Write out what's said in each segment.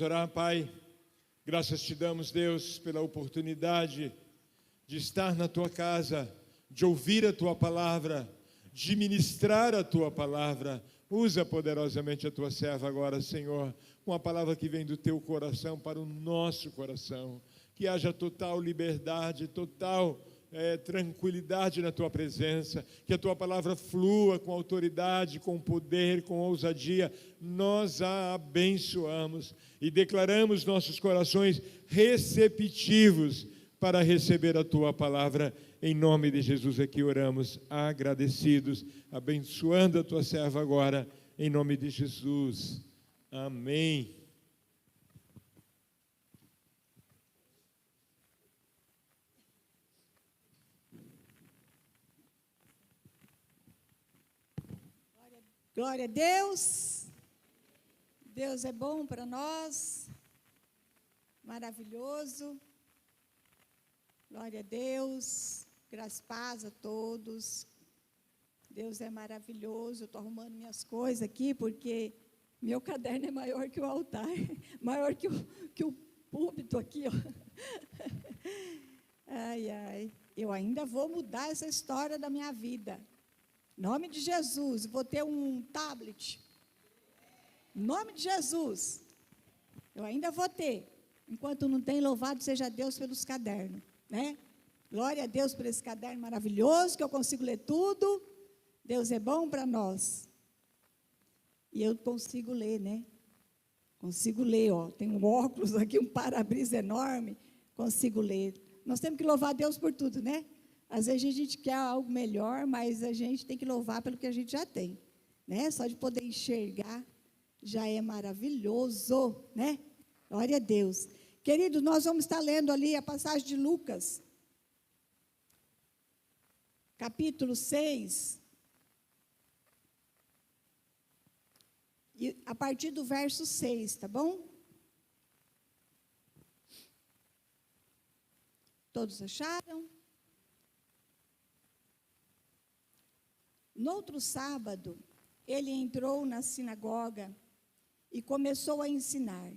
orar, Pai. Graças te damos, Deus, pela oportunidade de estar na tua casa, de ouvir a tua palavra, de ministrar a tua palavra. Usa poderosamente a tua serva agora, Senhor, uma palavra que vem do teu coração para o nosso coração. Que haja total liberdade, total tranquilidade na tua presença, que a tua palavra flua com autoridade, com poder, com ousadia. Nós a abençoamos e declaramos nossos corações receptivos para receber a tua palavra. Em nome de Jesus aqui oramos, agradecidos, abençoando a tua serva agora, em nome de Jesus. Amém. Glória a Deus. Deus é bom para nós, maravilhoso. Glória a Deus, graças e paz a todos. Deus é maravilhoso. Eu estou arrumando minhas coisas aqui, porque meu caderno é maior que o altar, maior que o púlpito aqui, ó. Ai, ai, eu ainda vou mudar essa história da minha vida. Em nome de Jesus, vou ter um tablet. Em nome de Jesus, eu ainda vou ter. Enquanto não tem, louvado seja Deus pelos cadernos, né? Glória a Deus por esse caderno maravilhoso, que eu consigo ler tudo. Deus é bom para nós. E eu consigo ler, né? Consigo ler, ó. Tem um óculos aqui, um para-brisa enorme. Consigo ler. Nós temos que louvar a Deus por tudo, né? Às vezes a gente quer algo melhor, mas a gente tem que louvar pelo que a gente já tem, né? Só de poder enxergar já é maravilhoso, né? Glória a Deus. Queridos, nós vamos estar lendo ali a passagem de Lucas, capítulo 6, e a partir do verso 6, tá bom? Todos acharam? No outro sábado, ele entrou na sinagoga e começou a ensinar.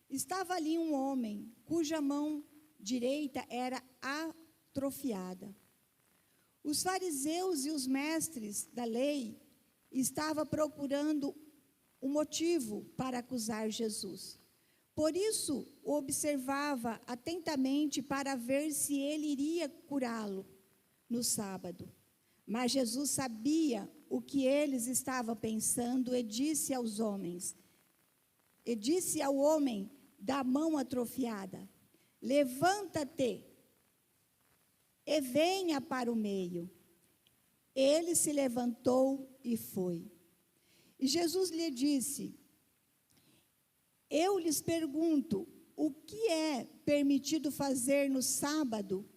Estava ali um homem cuja mão direita era atrofiada. Os fariseus e os mestres da lei estavam procurando um motivo para acusar Jesus. Por isso, o observava atentamente para ver se ele iria curá-lo no sábado. Mas Jesus sabia o que eles estavam pensando e disse ao homem da mão atrofiada: levanta-te e venha para o meio. Ele se levantou e foi. E Jesus lhe disse: eu lhes pergunto, o que é permitido fazer no sábado?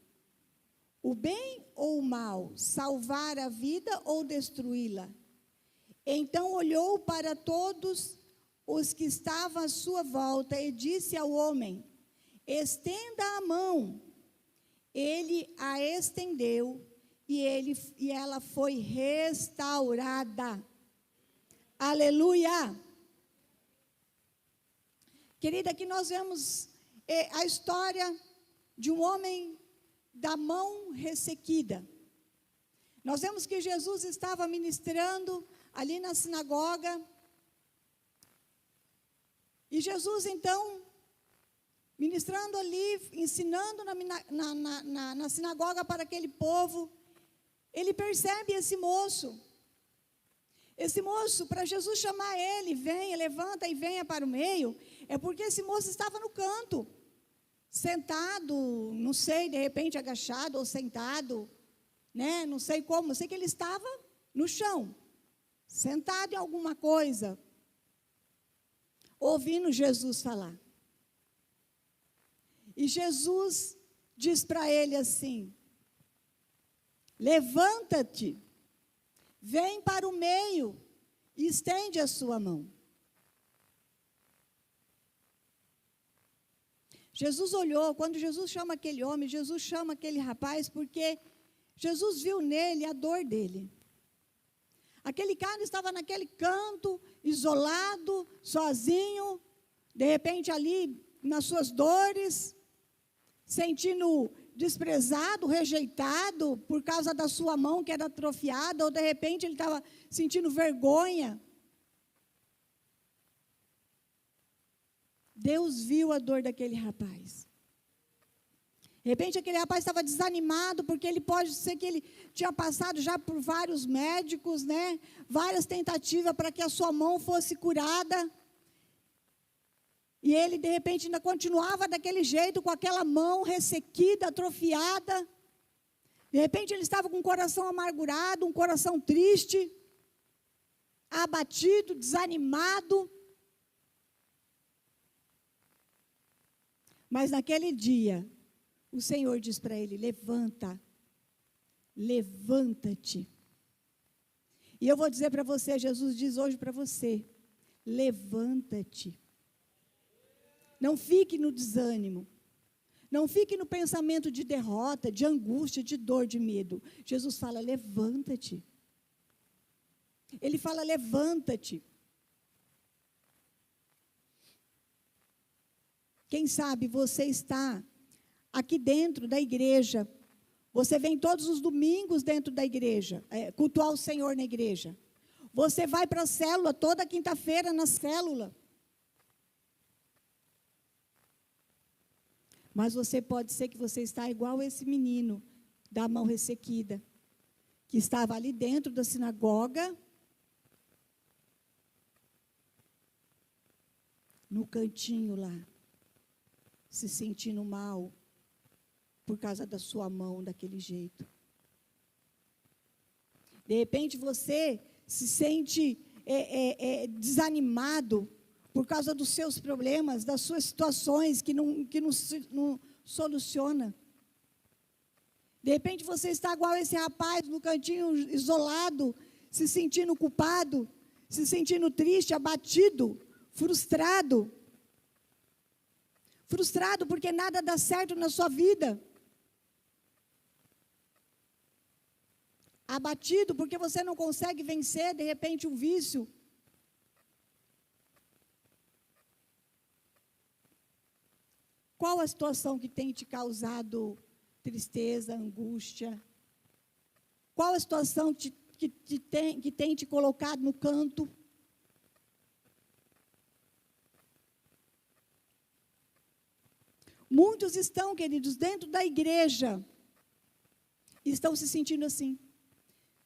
O bem ou o mal? Salvar a vida ou destruí-la? Então olhou para todos os que estavam à sua volta e disse ao homem: estenda a mão. Ele a estendeu e ela foi restaurada. Aleluia! Querida, aqui nós vemos a história de um homem da mão ressequida. Nós vemos que Jesus estava ministrando ali na sinagoga. E Jesus, então, ministrando ali, ensinando na sinagoga para aquele povo, ele percebe esse moço. Esse moço, para Jesus chamar ele, venha, levanta e venha para o meio, é porque esse moço estava no canto, sentado, não sei, de repente agachado ou sentado, né? Não sei como, sei que ele estava no chão, sentado em alguma coisa, ouvindo Jesus falar. E Jesus diz para ele assim: levanta-te, vem para o meio e estende a sua mão. Jesus olhou, quando Jesus chama aquele homem, Jesus chama aquele rapaz, porque Jesus viu nele a dor dele. Aquele cara estava naquele canto, isolado, sozinho, de repente ali nas suas dores, sentindo desprezado, rejeitado por causa da sua mão que era atrofiada, ou de repente ele estava sentindo vergonha. Deus viu a dor daquele rapaz. De repente aquele rapaz estava desanimado, porque ele pode ser que ele tinha passado já por vários médicos, né? Várias tentativas para que a sua mão fosse curada. E ele, de repente, ainda continuava daquele jeito, com aquela mão ressequida, atrofiada. De repente, ele estava com um coração amargurado, um coração triste, abatido, desanimado. Mas naquele dia, o Senhor diz para ele: levanta, levanta-te. E eu vou dizer para você, Jesus diz hoje para você: levanta-te. Não fique no desânimo. Não fique no pensamento de derrota, de angústia, de dor, de medo. Jesus fala: levanta-te. Ele fala: levanta-te. Quem sabe você está aqui dentro da igreja. Você vem todos os domingos dentro da igreja, cultuar o Senhor na igreja. Você vai para a célula toda quinta-feira na célula. Mas você pode ser que você está igual esse menino da mão ressequida, que estava ali dentro da sinagoga, no cantinho lá, se sentindo mal, por causa da sua mão daquele jeito. De repente você se sente desanimado, por causa dos seus problemas, das suas situações que não soluciona. De repente você está igual esse rapaz no cantinho isolado, se sentindo culpado, se sentindo triste, abatido, frustrado. Frustrado porque nada dá certo na sua vida. Abatido porque você não consegue vencer, de repente, um vício. Qual a situação que tem te causado tristeza, angústia? Qual a situação que tem te colocado no canto? Muitos estão, queridos, dentro da igreja, estão se sentindo assim.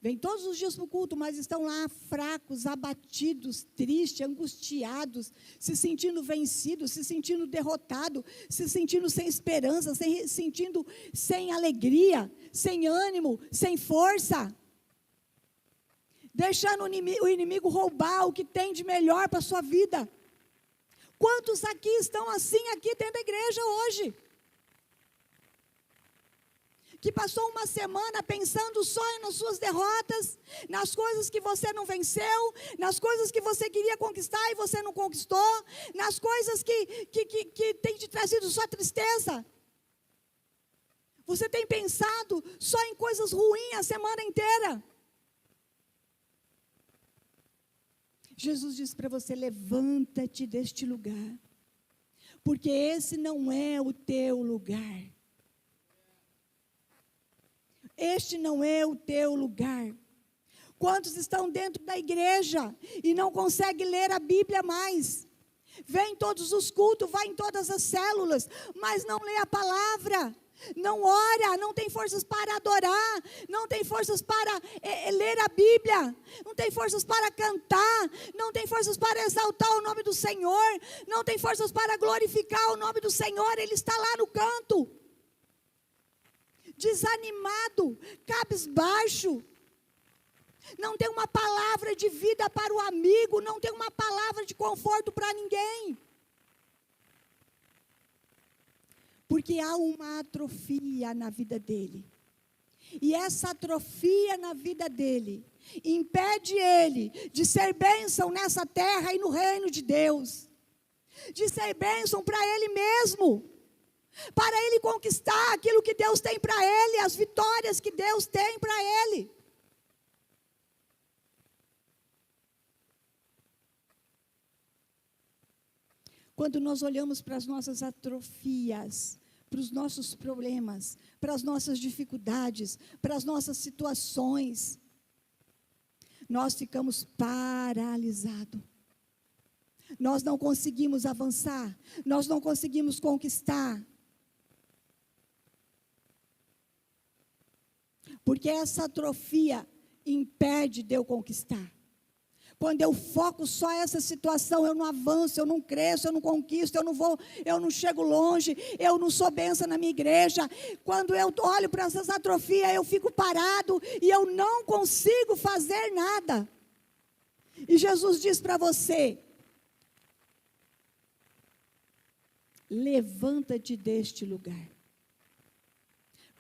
Vêm todos os dias para o culto, mas estão lá fracos, abatidos, tristes, angustiados, se sentindo vencidos, se sentindo derrotados, se sentindo sem esperança, se sentindo sem alegria, sem ânimo, sem força. Deixando o inimigo roubar o que tem de melhor para a sua vida. Quantos aqui estão assim, aqui dentro da igreja hoje? Que passou uma semana pensando só nas suas derrotas, nas coisas que você não venceu, nas coisas que você queria conquistar e você não conquistou, nas coisas que tem te trazido só tristeza. Você tem pensado só em coisas ruins a semana inteira. Jesus disse para você: levanta-te deste lugar, porque esse não é o teu lugar. Este não é o teu lugar. Quantos estão dentro da igreja e não conseguem ler a Bíblia mais? Vem em todos os cultos, vai em todas as células, mas não lê a palavra, não ora, não tem forças para adorar, não tem forças para ler a Bíblia, não tem forças para cantar, não tem forças para exaltar o nome do Senhor, não tem forças para glorificar o nome do Senhor. Ele está lá no canto, desanimado, cabisbaixo, não tem uma palavra de vida para o amigo, não tem uma palavra de conforto para ninguém, porque há uma atrofia na vida dele, e essa atrofia na vida dele impede ele de ser bênção nessa terra e no reino de Deus, de ser bênção para ele mesmo, para ele conquistar aquilo que Deus tem para ele, as vitórias que Deus tem para ele. quando nós olhamos para as nossas atrofias, para os nossos problemas, para as nossas dificuldades, para as nossas situações, nós ficamos paralisados. Nós não conseguimos avançar, nós não conseguimos conquistar. Porque essa atrofia impede de eu conquistar. Quando eu foco só essa situação, eu não avanço, eu não cresço, eu não conquisto, eu não chego longe, eu não sou bênção na minha igreja. Quando eu olho para essas atrofias, eu fico parado e eu não consigo fazer nada. E Jesus diz para você: levanta-te deste lugar.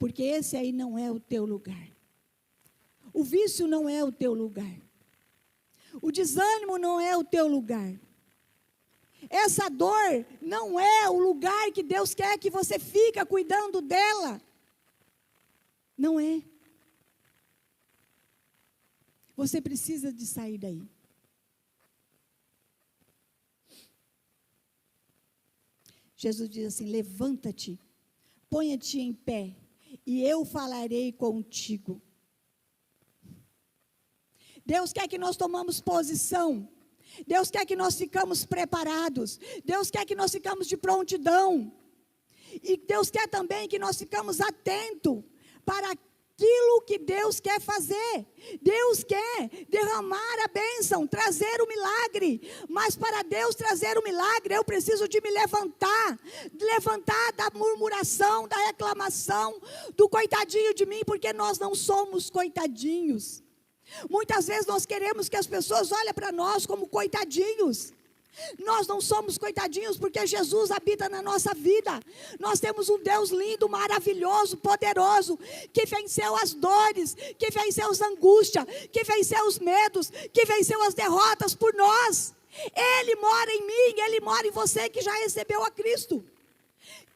Porque esse aí não é o teu lugar. O vício não é o teu lugar. O desânimo não é o teu lugar. Essa dor não é o lugar que Deus quer que você fique cuidando dela. Não é. Você precisa de sair daí. Jesus diz assim: levanta-te, ponha-te em pé, e eu falarei contigo. Deus quer que nós tomamos posição. Deus quer que nós ficamos preparados. Deus quer que nós ficamos de prontidão. E Deus quer também que nós ficamos atentos para aquilo que Deus quer fazer. Deus quer derramar a bênção, trazer o milagre. Mas para Deus trazer o milagre, eu preciso de me levantar. Levantar da murmuração, da reclamação, do coitadinho de mim, porque nós não somos coitadinhos. Muitas vezes nós queremos que as pessoas olhem para nós como coitadinhos. Nós não somos coitadinhos porque Jesus habita na nossa vida. Nós temos um Deus lindo, maravilhoso, poderoso, que venceu as dores, que venceu as angústias, que venceu os medos, que venceu as derrotas por nós. Ele mora em mim, Ele mora em você que já recebeu a Cristo.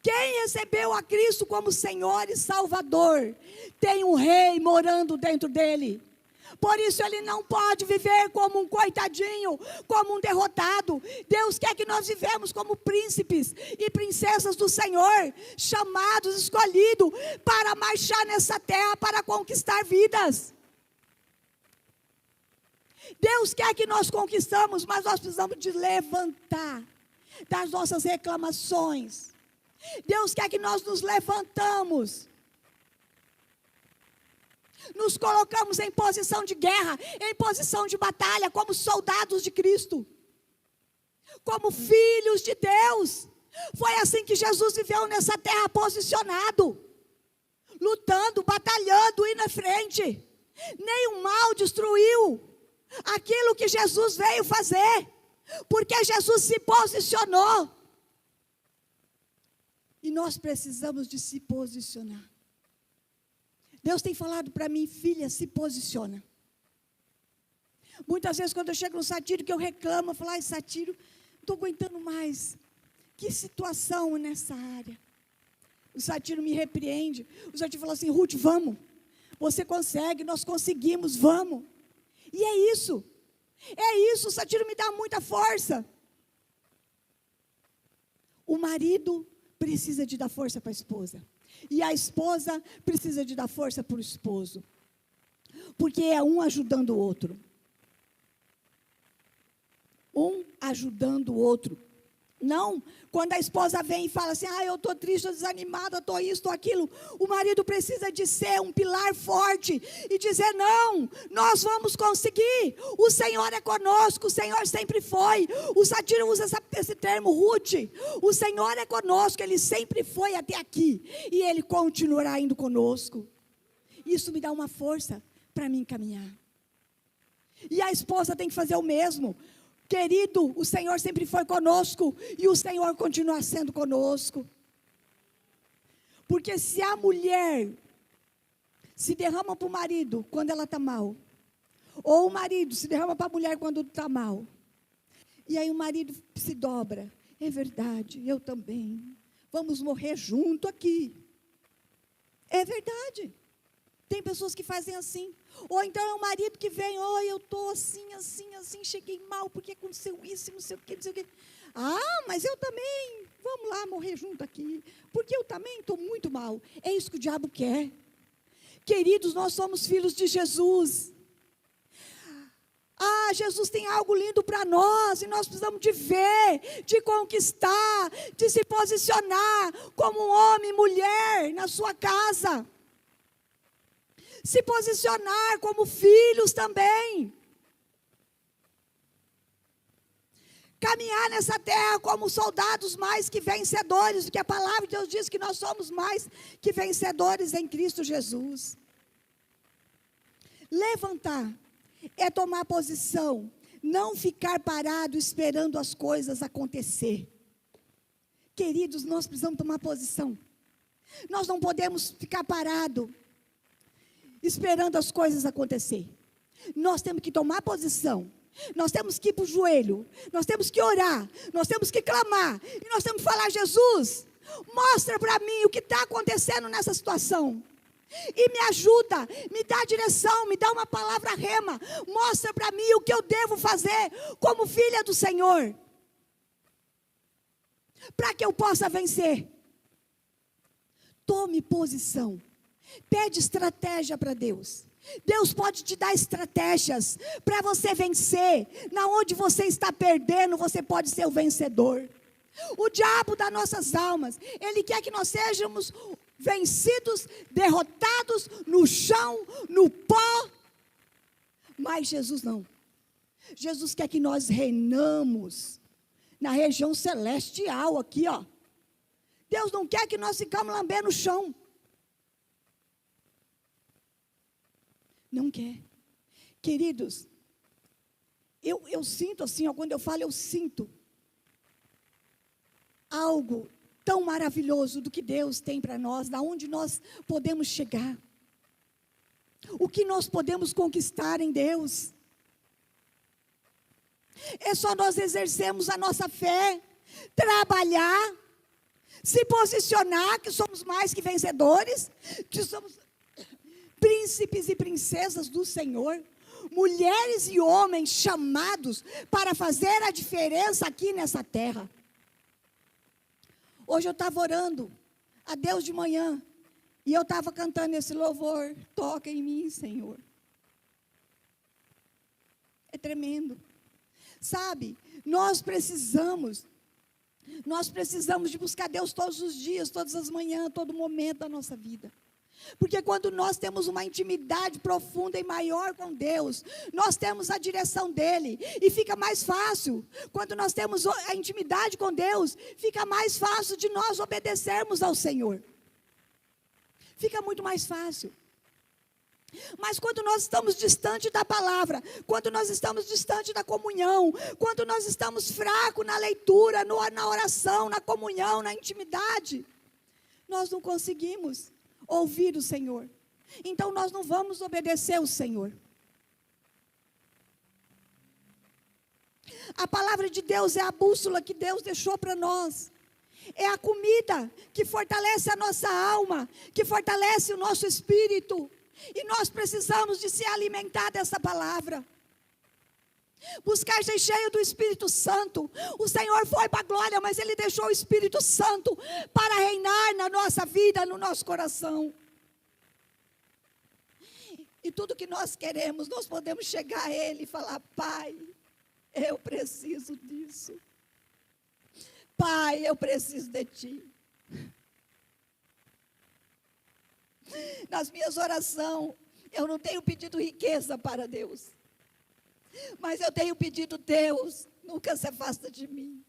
Quem recebeu a Cristo como Senhor e Salvador, tem um rei morando dentro dele. Por isso ele não pode viver como um coitadinho, como um derrotado. Deus quer que nós vivemos como príncipes e princesas do Senhor, chamados, escolhidos para marchar nessa terra, para conquistar vidas. Deus quer que nós conquistamos, mas nós precisamos de levantar das nossas reclamações. Deus quer que nós nos levantamos. Nos colocamos em posição de guerra, em posição de batalha, como soldados de Cristo, como filhos de Deus. Foi assim que Jesus viveu nessa terra, posicionado, lutando, batalhando, indo à frente. Nenhum mal destruiu aquilo que Jesus veio fazer, porque Jesus se posicionou. E nós precisamos de se posicionar. Deus tem falado para mim: filha, se posiciona. Muitas vezes quando eu chego no Satiro, que eu reclamo, eu falo: ai, Satiro, não estou aguentando mais. Que situação nessa área. O Satiro me repreende. O Satiro falou assim: Ruth, vamos. Você consegue, nós conseguimos, vamos. E é isso. É isso, o Satiro me dá muita força. O marido precisa de dar força para a esposa. E a esposa precisa de dar força para o esposo. Porque é um ajudando o outro. Um ajudando o outro. Não, quando a esposa vem e fala assim: eu estou triste, estou desanimada, estou isso, estou aquilo. O marido precisa de ser um pilar forte e dizer: não, nós vamos conseguir. O Senhor é conosco, o Senhor sempre foi. O Satiro usa esse termo, Ruth. O Senhor é conosco, Ele sempre foi até aqui. E Ele continuará indo conosco. Isso me dá uma força para me encaminhar. E a esposa tem que fazer o mesmo. Querido, o Senhor sempre foi conosco e o Senhor continua sendo conosco. Porque se a mulher se derrama para o marido quando ela está mal, ou o marido se derrama para a mulher quando está mal, e aí o marido se dobra: é verdade, eu também, vamos morrer junto aqui. É verdade. Tem pessoas que fazem assim. Ou então é o marido que vem: eu estou assim, cheguei mal, porque aconteceu isso, não sei o que, não sei o que. Ah, mas eu também, vamos lá morrer junto aqui, porque eu também estou muito mal. É isso que o diabo quer. Queridos, nós somos filhos de Jesus. Ah, Jesus tem algo lindo para nós, e nós precisamos de ver, de conquistar, de se posicionar como um homem e mulher na sua casa. Se posicionar como filhos também. Caminhar nessa terra como soldados mais que vencedores, porque a palavra de Deus diz que nós somos mais que vencedores em Cristo Jesus. Levantar é tomar posição, não ficar parado esperando as coisas acontecer. Queridos, nós precisamos tomar posição. Nós não podemos ficar parado esperando as coisas acontecer. Nós temos que tomar posição. Nós temos que ir para o joelho. Nós temos que orar. Nós temos que clamar. E nós temos que falar: Jesus, mostra para mim o que está acontecendo nessa situação. E me ajuda, me dá direção, me dá uma palavra rema. Mostra para mim o que eu devo fazer como filha do Senhor, para que eu possa vencer. Tome posição. Pede estratégia para Deus. Deus pode te dar estratégias para você vencer. Na onde você está perdendo, você pode ser o vencedor. O diabo das nossas almas, ele quer que nós sejamos vencidos, derrotados no chão, no pó. Mas Jesus não. Jesus quer que nós reinamos na região celestial aqui, ó. Deus não quer que nós ficamos lambendo o chão. Não quer. Queridos, eu sinto assim, ó, quando eu falo, eu sinto algo tão maravilhoso do que Deus tem para nós, da onde nós podemos chegar, o que nós podemos conquistar em Deus. É só nós exercermos a nossa fé, trabalhar, se posicionar, que somos mais que vencedores, que somos príncipes e princesas do Senhor, mulheres e homens chamados para fazer a diferença aqui nessa terra. Hoje eu estava orando a Deus de manhã, e eu estava cantando esse louvor: toca em mim, Senhor. É tremendo. Sabe, nós precisamos de buscar Deus todos os dias, todas as manhãs, todo momento da nossa vida. Porque quando nós temos uma intimidade profunda e maior com Deus, nós temos a direção dEle, e fica mais fácil. Quando nós temos a intimidade com Deus, fica mais fácil de nós obedecermos ao Senhor. Fica muito mais fácil. Mas quando nós estamos distante da palavra, quando nós estamos distante da comunhão, quando nós estamos fracos na leitura, na oração, na comunhão, na intimidade, nós não conseguimos ouvir o Senhor. Então nós não vamos obedecer o Senhor. A palavra de Deus é a bússola que Deus deixou para nós. É a comida que fortalece a nossa alma, que fortalece o nosso espírito. E nós precisamos de se alimentar dessa palavra. Buscar ser cheio do Espírito Santo. O Senhor foi para a glória, mas Ele deixou o Espírito Santo para reinar na nossa vida, no nosso coração. E tudo que nós queremos, nós podemos chegar a Ele e falar: Pai, eu preciso disso. Pai, eu preciso de Ti. Nas minhas orações, eu não tenho pedido riqueza para Deus, mas eu tenho pedido: Deus, nunca se afasta de mim.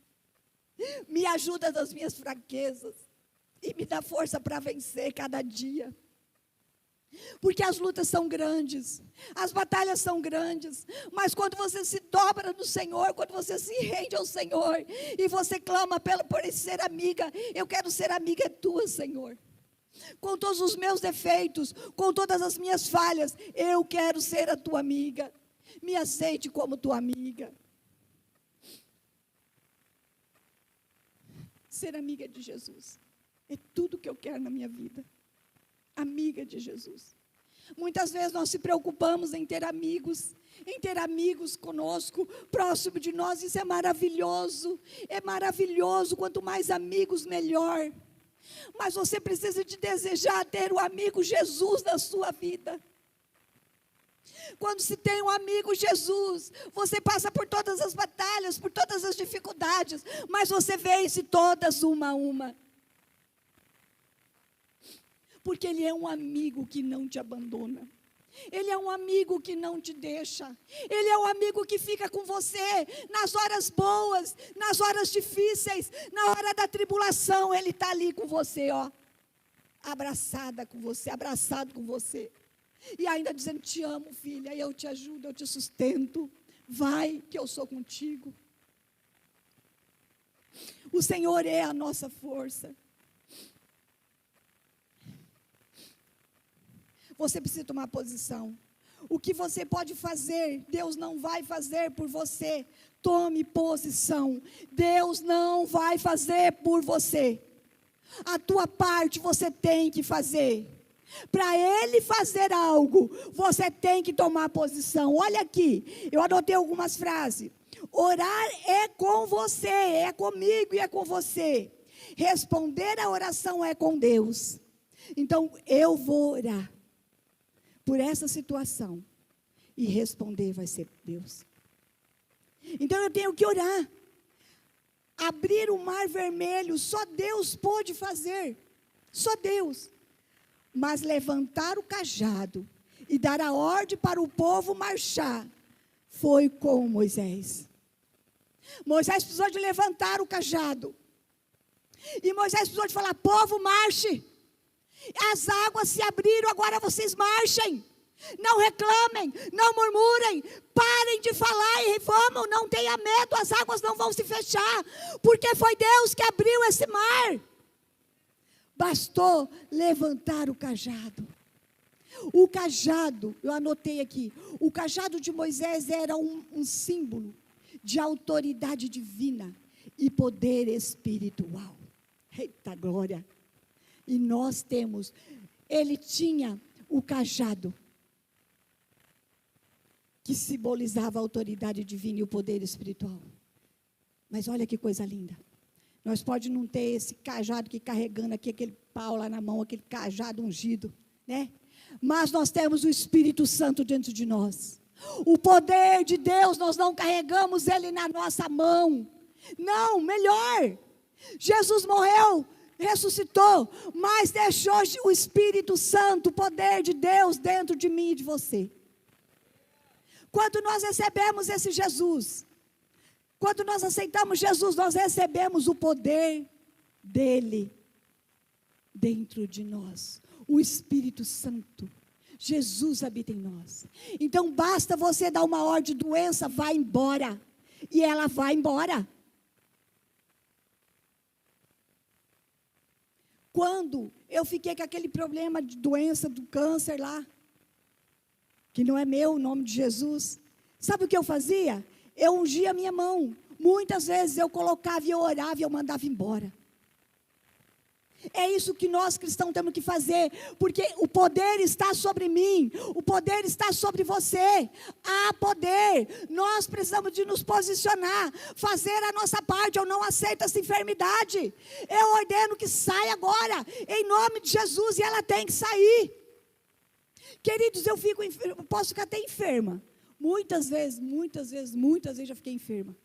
Me ajuda nas minhas fraquezas e me dá força para vencer cada dia. Porque as lutas são grandes, as batalhas são grandes, mas quando você se dobra no Senhor, quando você se rende ao Senhor, e você clama por ser amiga: eu quero ser amiga tua, Senhor. Com todos os meus defeitos, com todas as minhas falhas, eu quero ser a tua amiga. Me aceite como tua amiga. Ser amiga de Jesus é tudo que eu quero na minha vida. Amiga de Jesus. Muitas vezes nós se preocupamos em ter amigos conosco, próximo de nós. Isso é maravilhoso, quanto mais amigos, melhor. Mas você precisa de desejar ter o amigo Jesus na sua vida. Quando se tem um amigo Jesus, você passa por todas as batalhas, por todas as dificuldades, mas você vence todas uma a uma. Porque Ele é um amigo que não te abandona. Ele é um amigo que não te deixa. Ele é um amigo que fica com você nas horas boas, nas horas difíceis, na hora da tribulação. Ele está ali com você, ó, abraçado com você. E ainda dizendo: te amo, filha, eu te ajudo, eu te sustento. Vai, que eu sou contigo. O Senhor é a nossa força. Você precisa tomar posição. O que você pode fazer, Deus não vai fazer por você. Tome posição. Deus não vai fazer por você. A tua parte você tem que fazer. Para Ele fazer algo, você tem que tomar posição. Olha aqui, eu anotei algumas frases. Orar é com você, é comigo e é com você. Responder a oração é com Deus. Então, eu vou orar por essa situação, e responder vai ser Deus. Então eu tenho que orar. Abrir o mar vermelho, só Deus pôde fazer, só Deus. Mas levantar o cajado e dar a ordem para o povo marchar, foi com Moisés. Moisés precisou de levantar o cajado, e Moisés precisou de falar: povo, marche. As águas se abriram, agora vocês marchem. Não reclamem, não murmurem, parem de falar e vamos, não tenha medo, as águas não vão se fechar, porque foi Deus que abriu esse mar. Bastou levantar o cajado. O cajado, eu anotei aqui, o cajado de Moisés era um símbolo de autoridade divina e poder espiritual. Eita glória! E nós temos, ele tinha o cajado, que simbolizava a autoridade divina e o poder espiritual. Mas olha que coisa linda. Nós pode não ter esse cajado que carregando aqui, aquele pau lá na mão, aquele cajado ungido, né? Mas nós temos o Espírito Santo dentro de nós. O poder de Deus, nós não carregamos ele na nossa mão. Não, melhor. Jesus morreu, ressuscitou, mas deixou o Espírito Santo, o poder de Deus dentro de mim e de você. Quando nós recebemos esse Jesus, quando nós aceitamos Jesus, nós recebemos o poder dele dentro de nós. O Espírito Santo, Jesus habita em nós. Então basta você dar uma ordem: doença, vai embora. E ela vai embora. Quando eu fiquei com aquele problema de doença do câncer lá, que não é meu, o nome de Jesus, sabe o que eu fazia? Eu ungia a minha mão. Muitas vezes eu colocava e eu orava e eu mandava embora. É isso que nós cristãos temos que fazer, porque o poder está sobre mim, o poder está sobre você. Há poder, nós precisamos de nos posicionar, fazer a nossa parte. Eu não aceito essa enfermidade, eu ordeno que saia agora, em nome de Jesus, e ela tem que sair. Queridos, eu posso ficar até enferma, muitas vezes já fiquei enferma,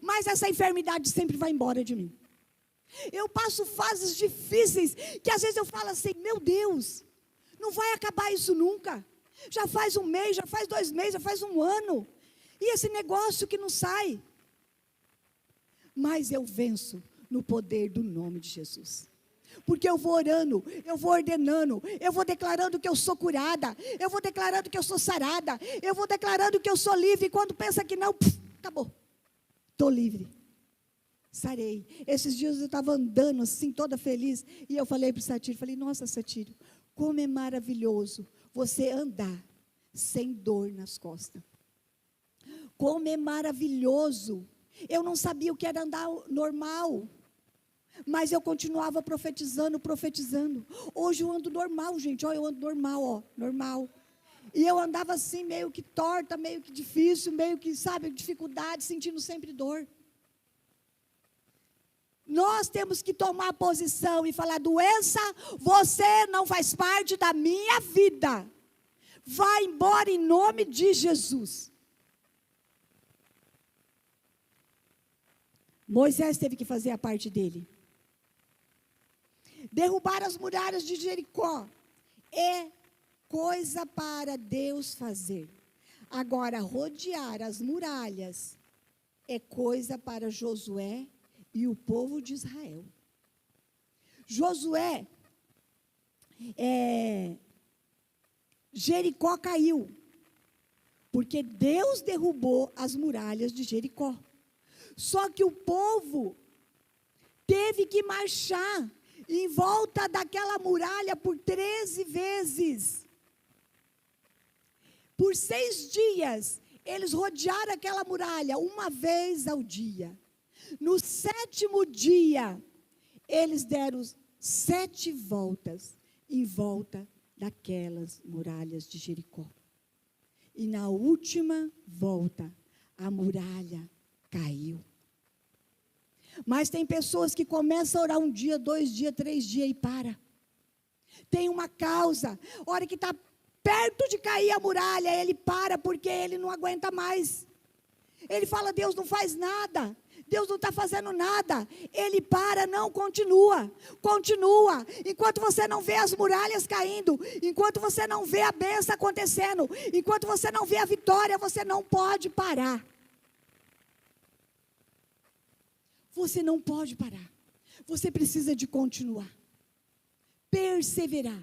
mas essa enfermidade sempre vai embora de mim. Eu passo fases difíceis, que às vezes eu falo assim: meu Deus, não vai acabar isso nunca. Já faz um mês, já faz 2 meses, já faz 1 ano. E esse negócio que não sai. Mas eu venço no poder do nome de Jesus. Porque eu vou orando, eu vou ordenando, eu vou declarando que eu sou curada, eu vou declarando que eu sou sarada, eu vou declarando que eu sou livre. E quando pensa que não, acabou. Estou livre. Sarei. Esses dias eu estava andando assim, toda feliz, e eu falei para o Satírio, falei: nossa, Satírio, como é maravilhoso você andar sem dor nas costas. Como é maravilhoso. Eu não sabia o que era andar normal. Mas eu continuava profetizando. Hoje eu ando normal, gente. Eu ando normal, normal. E eu andava assim, meio que torta, meio que difícil, meio que, sabe, dificuldade, sentindo sempre dor. Nós temos que tomar posição e falar: doença, você não faz parte da minha vida. Vai embora em nome de Jesus. Moisés teve que fazer a parte dele. Derrubar as muralhas de Jericó é coisa para Deus fazer. Agora, rodear as muralhas é coisa para Josué e o povo de Israel. Josué, Jericó caiu, porque Deus derrubou as muralhas de Jericó. Só que o povo teve que marchar em volta daquela muralha por 13 vezes. Por 6 dias, eles rodearam aquela muralha uma vez ao dia. No 7º dia, eles deram 7 voltas em volta daquelas muralhas de Jericó. E na última volta, a muralha caiu. Mas tem pessoas que começam a orar 1 dia, 2 dias, 3 dias e para. Tem uma causa, a hora que está perto de cair a muralha, ele para porque ele não aguenta mais. Ele fala: Deus não faz nada, Deus não está fazendo nada. Ele para, não, continua. Enquanto você não vê as muralhas caindo, enquanto você não vê a bênção acontecendo, enquanto você não vê a vitória, você não pode parar. Você não pode parar. Você precisa de continuar. Perseverar.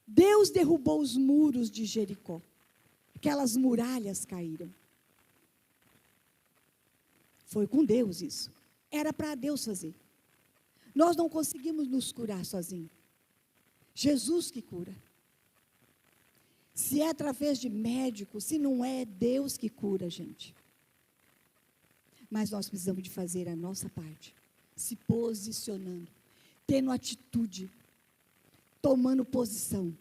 Deus derrubou os muros de Jericó. Aquelas muralhas caíram. Foi com Deus isso. Era para Deus fazer. Nós não conseguimos nos curar sozinhos. Jesus que cura. Se é através de médico, se não é Deus que cura, gente. Mas nós precisamos de fazer a nossa parte, se posicionando, tendo atitude, tomando posição.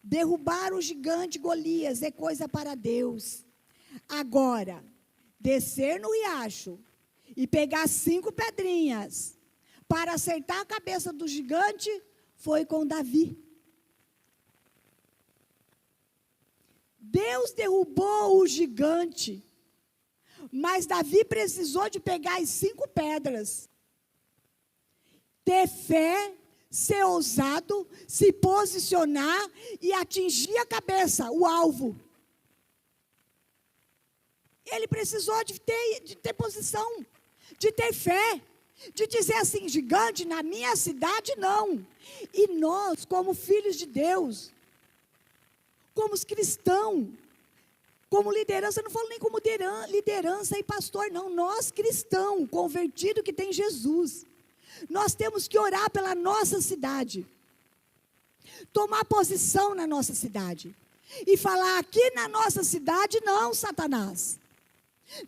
Derrubar o gigante Golias é coisa para Deus. Agora, descer no riacho e pegar 5 pedrinhas para acertar a cabeça do gigante foi com Davi. Deus derrubou o gigante, mas Davi precisou de pegar as 5 pedras, ter fé, ser ousado, se posicionar e atingir a cabeça, o alvo. Ele precisou de ter posição, de ter fé, de dizer assim: gigante na minha cidade não. E nós, como filhos de Deus, como cristãos, como liderança, eu não falo nem como liderança e pastor, não. Nós cristãos, convertidos que tem Jesus, nós temos que orar pela nossa cidade, tomar posição na nossa cidade, e falar: aqui na nossa cidade não, Satanás.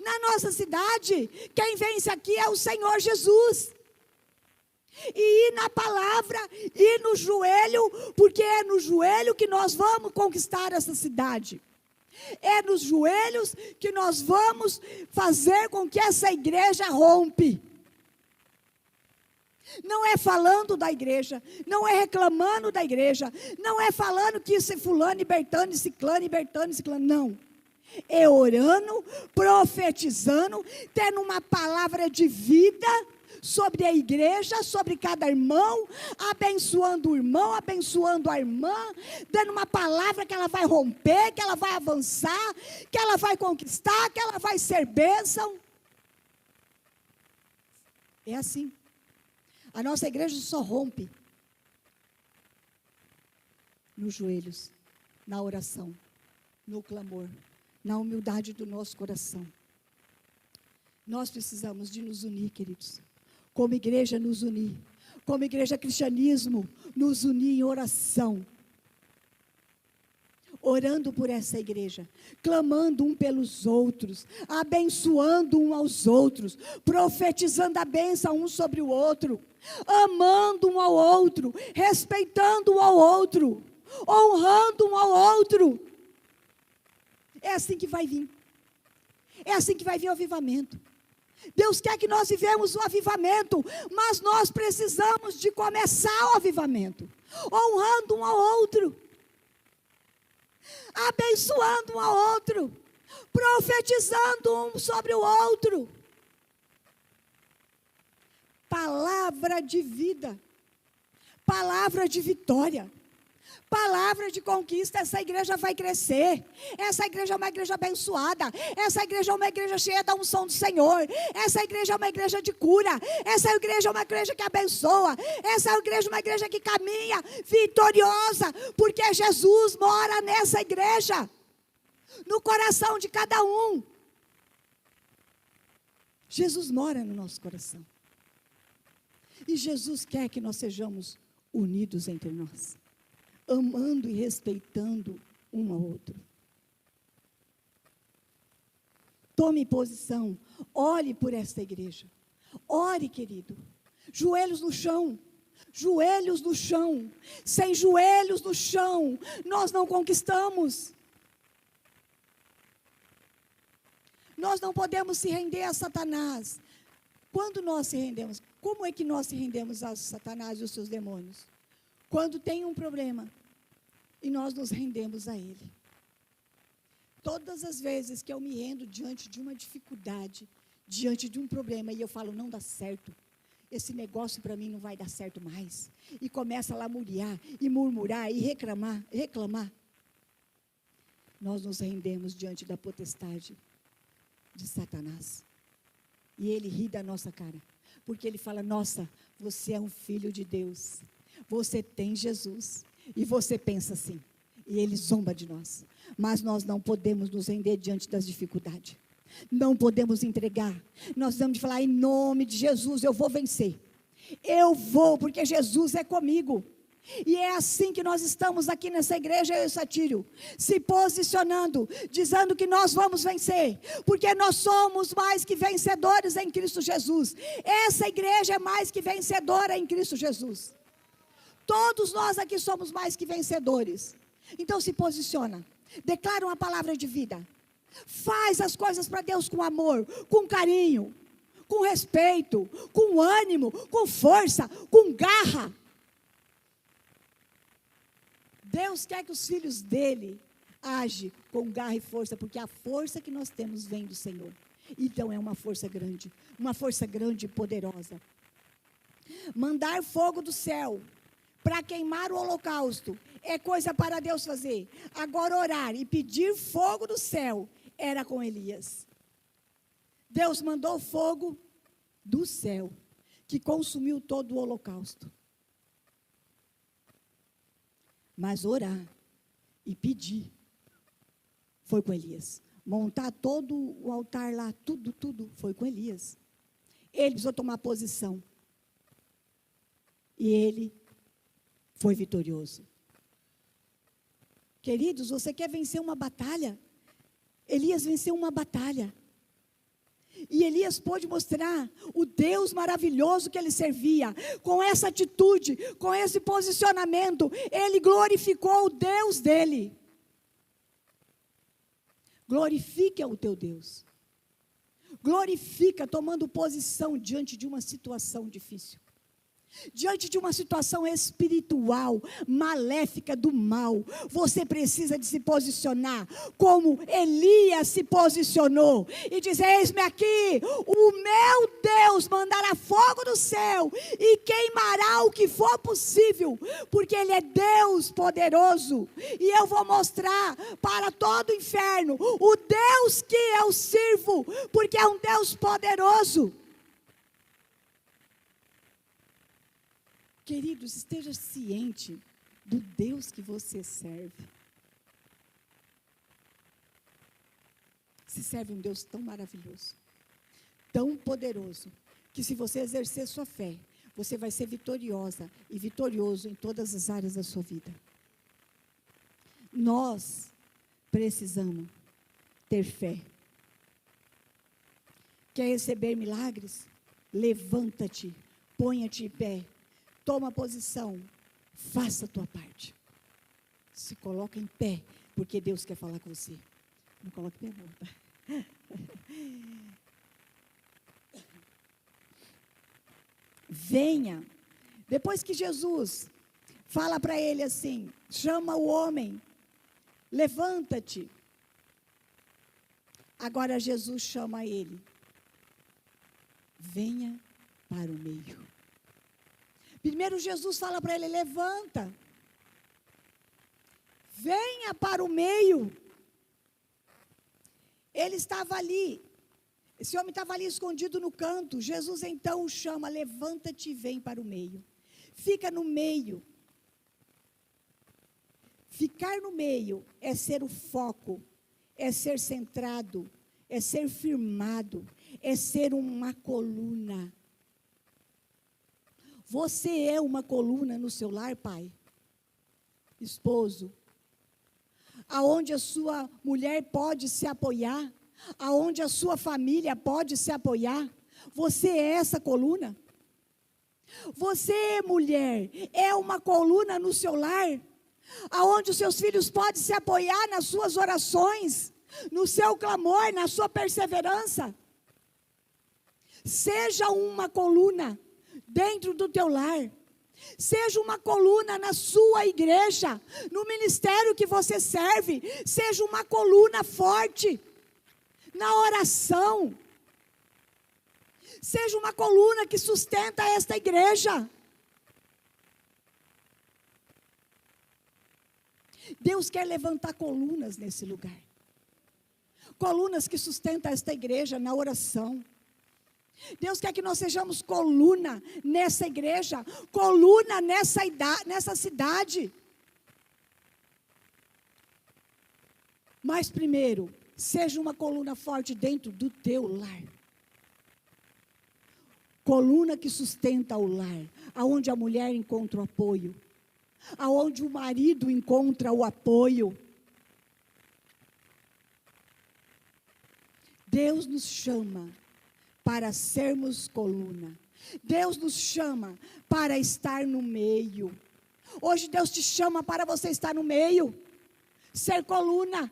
Na nossa cidade, quem vence aqui é o Senhor Jesus. E ir na palavra, ir no joelho, porque é no joelho que nós vamos conquistar essa cidade. É nos joelhos que nós vamos fazer com que essa igreja rompe. Não é falando da igreja, não é reclamando da igreja, não é falando que isso é fulano, e Bertano, e ciclano, não. É orando, profetizando, tendo uma palavra de vida sobre a igreja, sobre cada irmão, abençoando o irmão, abençoando a irmã, dando uma palavra que ela vai romper, que ela vai avançar, que ela vai conquistar, que ela vai ser bênção. É assim. A nossa igreja só rompe nos joelhos, na oração, no clamor, na humildade do nosso coração. Nós precisamos de nos unir, queridos. Como igreja, nos unir. Como igreja cristianismo, nos unir em oração. orando por essa igreja, clamando um pelos outros, abençoando um aos outros, profetizando a bênção um sobre o outro, amando um ao outro, respeitando um ao outro, honrando um ao outro. É assim que vai vir. É assim que vai vir o avivamento. Deus quer que nós vivemos o avivamento, mas nós precisamos de começar o avivamento, honrando um ao outro, abençoando um ao outro, profetizando um sobre o outro. Palavra de vida, palavra de vitória, palavra de conquista. Essa igreja vai crescer. Essa igreja é uma igreja abençoada. Essa igreja é uma igreja cheia da unção do Senhor. Essa igreja é uma igreja de cura. Essa igreja é uma igreja que abençoa. Essa igreja é uma igreja que caminha vitoriosa, porque Jesus mora nessa igreja, no coração de cada um. Jesus mora no nosso coração. E Jesus quer que nós sejamos unidos entre nós, amando e respeitando um ao outro. Tome posição, ore por esta igreja. Ore, querido. Joelhos no chão. Joelhos no chão. Sem joelhos no chão, nós não conquistamos. Nós não podemos se render a Satanás. Quando nós se rendemos, como é que nós se rendemos a Satanás e os seus demônios? Quando tem um problema e nós nos rendemos a ele. Todas as vezes que eu me rendo diante de uma dificuldade, diante de um problema, e eu falo, não dá certo, esse negócio para mim não vai dar certo mais, e começa a lamuriar, e murmurar, e reclamar, nós nos rendemos diante da potestade de Satanás. E ele ri da nossa cara, porque ele fala, nossa, você é um filho de Deus, você tem Jesus, e você pensa assim, e ele zomba de nós. Mas nós não podemos nos render diante das dificuldades, não podemos entregar. Nós temos de falar, em nome de Jesus, eu vou vencer, eu vou, porque Jesus é comigo. E é assim que nós estamos aqui nessa igreja, eu e o Satírio, se posicionando, dizendo que nós vamos vencer, porque nós somos mais que vencedores em Cristo Jesus. Essa igreja é mais que vencedora em Cristo Jesus. Todos nós aqui somos mais que vencedores. Então se posiciona, declara uma palavra de vida, faz as coisas para Deus com amor, com carinho, com respeito, com ânimo, com força, com garra. Deus quer que os filhos dele agem com garra e força, porque a força que nós temos vem do Senhor. Então é uma força grande e poderosa. Mandar fogo do céu para queimar o holocausto é coisa para Deus fazer. Agora orar e pedir fogo do céu era com Elias. Deus mandou fogo do céu que consumiu todo o holocausto. Mas orar e pedir foi com Elias. Montar todo o altar lá, tudo foi com Elias. Ele precisou tomar posição. E ele foi vitorioso. Queridos, você quer vencer uma batalha? Elias venceu uma batalha. E Elias pôde mostrar o Deus maravilhoso que ele servia. Com essa atitude, com esse posicionamento, ele glorificou o Deus dele. Glorifica o teu Deus. Glorifica tomando posição diante de uma situação difícil. Diante de uma situação espiritual, maléfica do mal, você precisa de se posicionar como Elias se posicionou e dizer, eis-me aqui, o meu Deus mandará fogo do céu e queimará o que for possível, porque Ele é Deus poderoso, e eu vou mostrar para todo o inferno o Deus que eu sirvo, porque é um Deus poderoso. Queridos, esteja ciente do Deus que você serve. Você serve um Deus tão maravilhoso, tão poderoso, que se você exercer sua fé, você vai ser vitoriosa e vitorioso em todas as áreas da sua vida. Nós precisamos ter fé. Quer receber milagres? Levanta-te, ponha-te em pé, toma posição, faça a tua parte. Se coloca em pé, porque Deus quer falar com você. Não coloque em pé não, tá? Venha. Depois que Jesus fala para ele assim, chama o homem, levanta-te. Agora Jesus chama ele, venha para o meio. Primeiro Jesus fala para ele, levanta, venha para o meio. Ele estava ali, esse homem estava ali escondido no canto. Jesus então o chama, levanta-te e vem para o meio. Fica no meio. Ficar no meio é ser o foco, é ser centrado, é ser firmado, é ser uma coluna. Você é uma coluna no seu lar, pai, esposo, aonde a sua mulher pode se apoiar, aonde a sua família pode se apoiar. Você é essa coluna? Você, mulher, é uma coluna no seu lar, aonde os seus filhos podem se apoiar nas suas orações, no seu clamor, na sua perseverança. Seja uma coluna dentro do teu lar. Seja uma coluna na sua igreja, no ministério que você serve. Seja uma coluna forte na oração. Seja uma coluna que sustenta esta igreja. Deus quer levantar colunas nesse lugar. Colunas que sustentam esta igreja na oração. Deus quer que nós sejamos coluna nessa igreja, coluna nessa cidade. Mas primeiro, seja uma coluna forte dentro do teu lar. Coluna que sustenta o lar, aonde a mulher encontra o apoio, aonde o marido encontra o apoio. Deus nos chama para sermos coluna. Deus nos chama para estar no meio. Hoje Deus te chama para você estar no meio, ser coluna.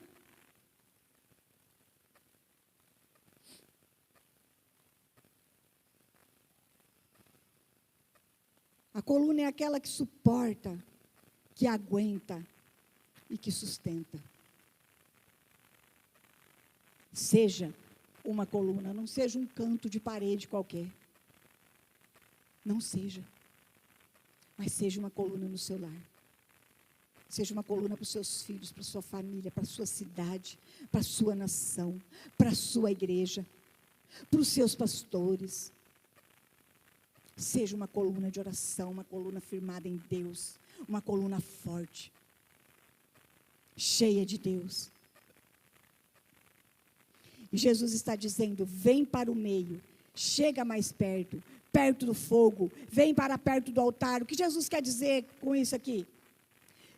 A coluna é aquela que suporta, que aguenta e que sustenta. Seja uma coluna, não seja um canto de parede qualquer. Não seja. Mas seja uma coluna no seu lar. Seja uma coluna para os seus filhos, para a sua família, para a sua cidade, para a sua nação, para a sua igreja, para os seus pastores. Seja uma coluna de oração, uma coluna firmada em Deus, uma coluna forte, cheia de Deus. E Jesus está dizendo, vem para o meio, chega mais perto, perto do fogo, vem para perto do altar. O que Jesus quer dizer com isso aqui?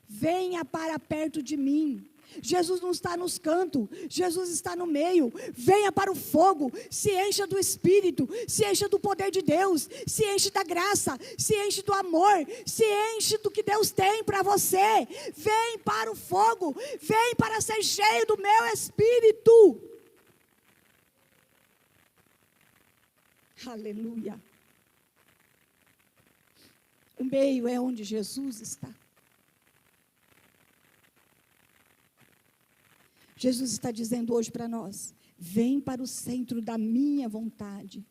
Venha para perto de mim. Jesus não está nos cantos, Jesus está no meio. Venha para o fogo, se encha do Espírito, se encha do poder de Deus, se enche da graça, se enche do amor, se enche do que Deus tem para você. Vem para o fogo, vem para ser cheio do meu Espírito. Aleluia. O meio é onde Jesus está. Jesus está dizendo hoje para nós, vem para o centro da minha vontade.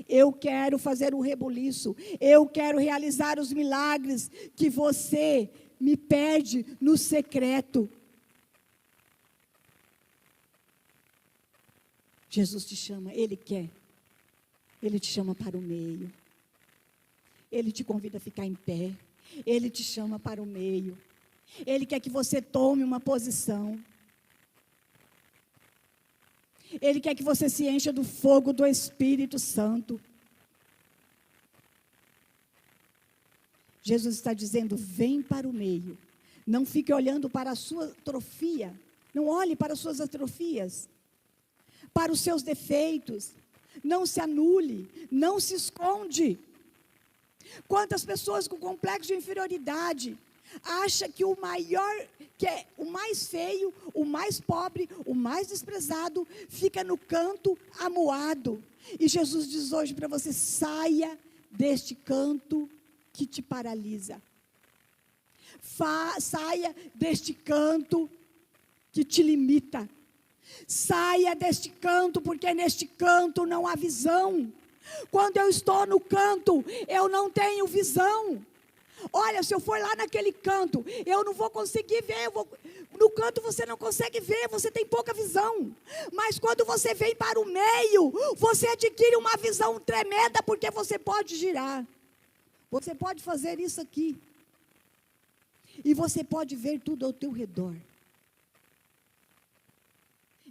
Eu quero fazer um rebuliço, eu quero realizar os milagres que você me pede no secreto. Jesus te chama, Ele quer. Ele te chama para o meio. Ele te convida a ficar em pé. Ele te chama para o meio. Ele quer que você tome uma posição. Ele quer que você se encha do fogo do Espírito Santo. Jesus está dizendo, vem para o meio. Não fique olhando para a sua atrofia. Não olhe para as suas atrofias, para os seus defeitos. Não se anule, não se esconde. Quantas pessoas com complexo de inferioridade acham que o maior, que é o mais feio, o mais pobre, o mais desprezado, fica no canto amuado. E Jesus diz hoje para você: saia deste canto que te paralisa. Saia deste canto que te limita. Saia deste canto, porque neste canto não há visão. Quando eu estou no canto, eu não tenho visão. Olha, se eu for lá naquele canto, eu não vou conseguir ver. No canto você não consegue ver, você tem pouca visão. Mas quando você vem para o meio, você adquire uma visão tremenda, porque você pode girar. Você pode fazer isso aqui. E você pode ver tudo ao teu redor.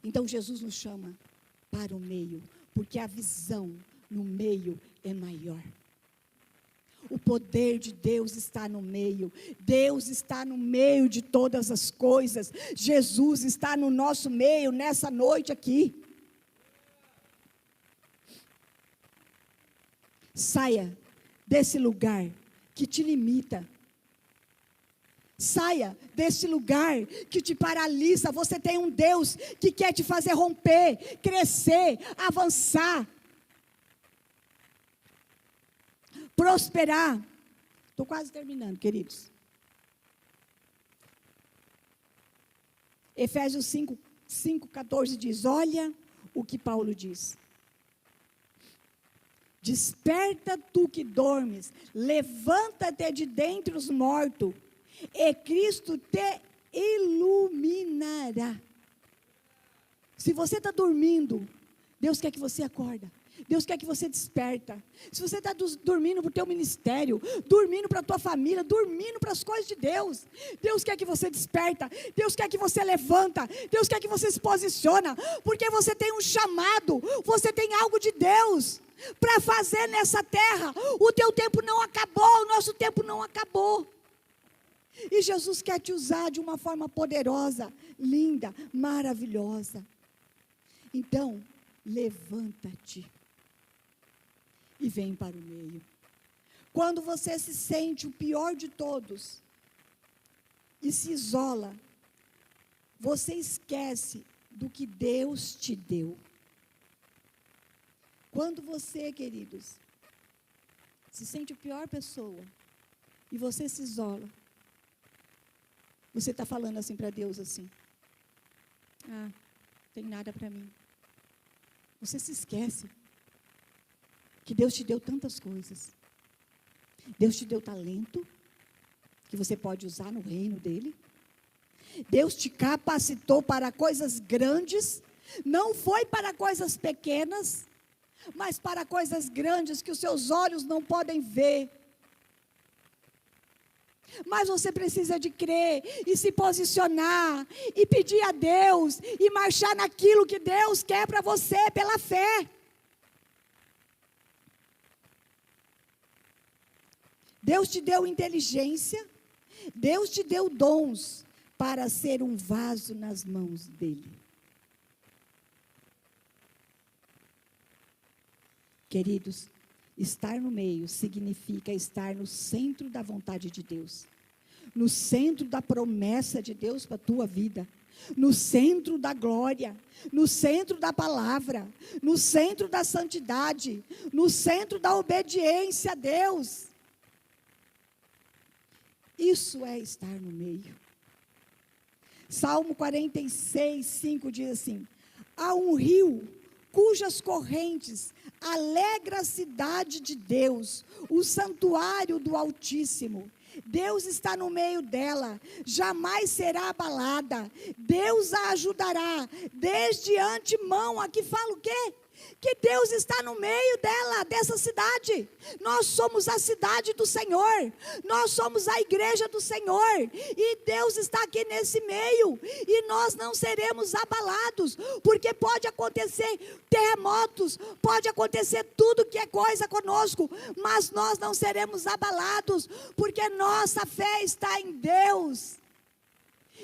Então Jesus nos chama para o meio, porque a visão no meio é maior. O poder de Deus está no meio. Deus está no meio de todas as coisas. Jesus está no nosso meio nessa noite aqui. Saia desse lugar que te limita. Saia desse lugar que te paralisa. Você tem um Deus que quer te fazer romper, crescer, avançar, prosperar. Estou quase terminando, queridos. Efésios 5:14 diz: olha o que Paulo diz. Desperta tu que dormes, levanta-te de dentre os mortos, e Cristo te iluminará. Se você está dormindo, Deus quer que você acorda. Deus quer que você desperta. Se você está dormindo para o teu ministério, dormindo para a tua família, dormindo para as coisas de Deus, Deus quer que você desperta. Deus quer que você levanta. Deus quer que você se posiciona, porque você tem um chamado, você tem algo de Deus para fazer nessa terra. O teu tempo não acabou, o nosso tempo não acabou. E Jesus quer te usar de uma forma poderosa, linda, maravilhosa. Então, levanta-te e vem para o meio. Quando você se sente o pior de todos e se isola, você esquece do que Deus te deu. Quando você, queridos, se sente a pior pessoa e você se isola, você está falando assim para Deus assim: ah, não tem nada para mim. Você se esquece que Deus te deu tantas coisas. Deus te deu talento que você pode usar no reino dele. Deus te capacitou para coisas grandes. Não foi para coisas pequenas, mas para coisas grandes que os seus olhos não podem ver. Mas você precisa de crer e se posicionar e pedir a Deus e marchar naquilo que Deus quer para você pela fé. Deus te deu inteligência, Deus te deu dons para ser um vaso nas mãos dele. Queridos, estar no meio significa estar no centro da vontade de Deus, no centro da promessa de Deus para a tua vida, no centro da glória, no centro da palavra, no centro da santidade, no centro da obediência a Deus. Isso é estar no meio. Salmo 46:5 diz assim: há um rio cujas correntes alegra a cidade de Deus, o santuário do Altíssimo. Deus está no meio dela, jamais será abalada. Deus a ajudará desde antemão. Aqui fala o quê? Que Deus está no meio dela, dessa cidade. Nós somos a cidade do Senhor, nós somos a igreja do Senhor, e Deus está aqui nesse meio, e nós não seremos abalados, porque pode acontecer terremotos, pode acontecer tudo que é coisa conosco, mas nós não seremos abalados, porque nossa fé está em Deus.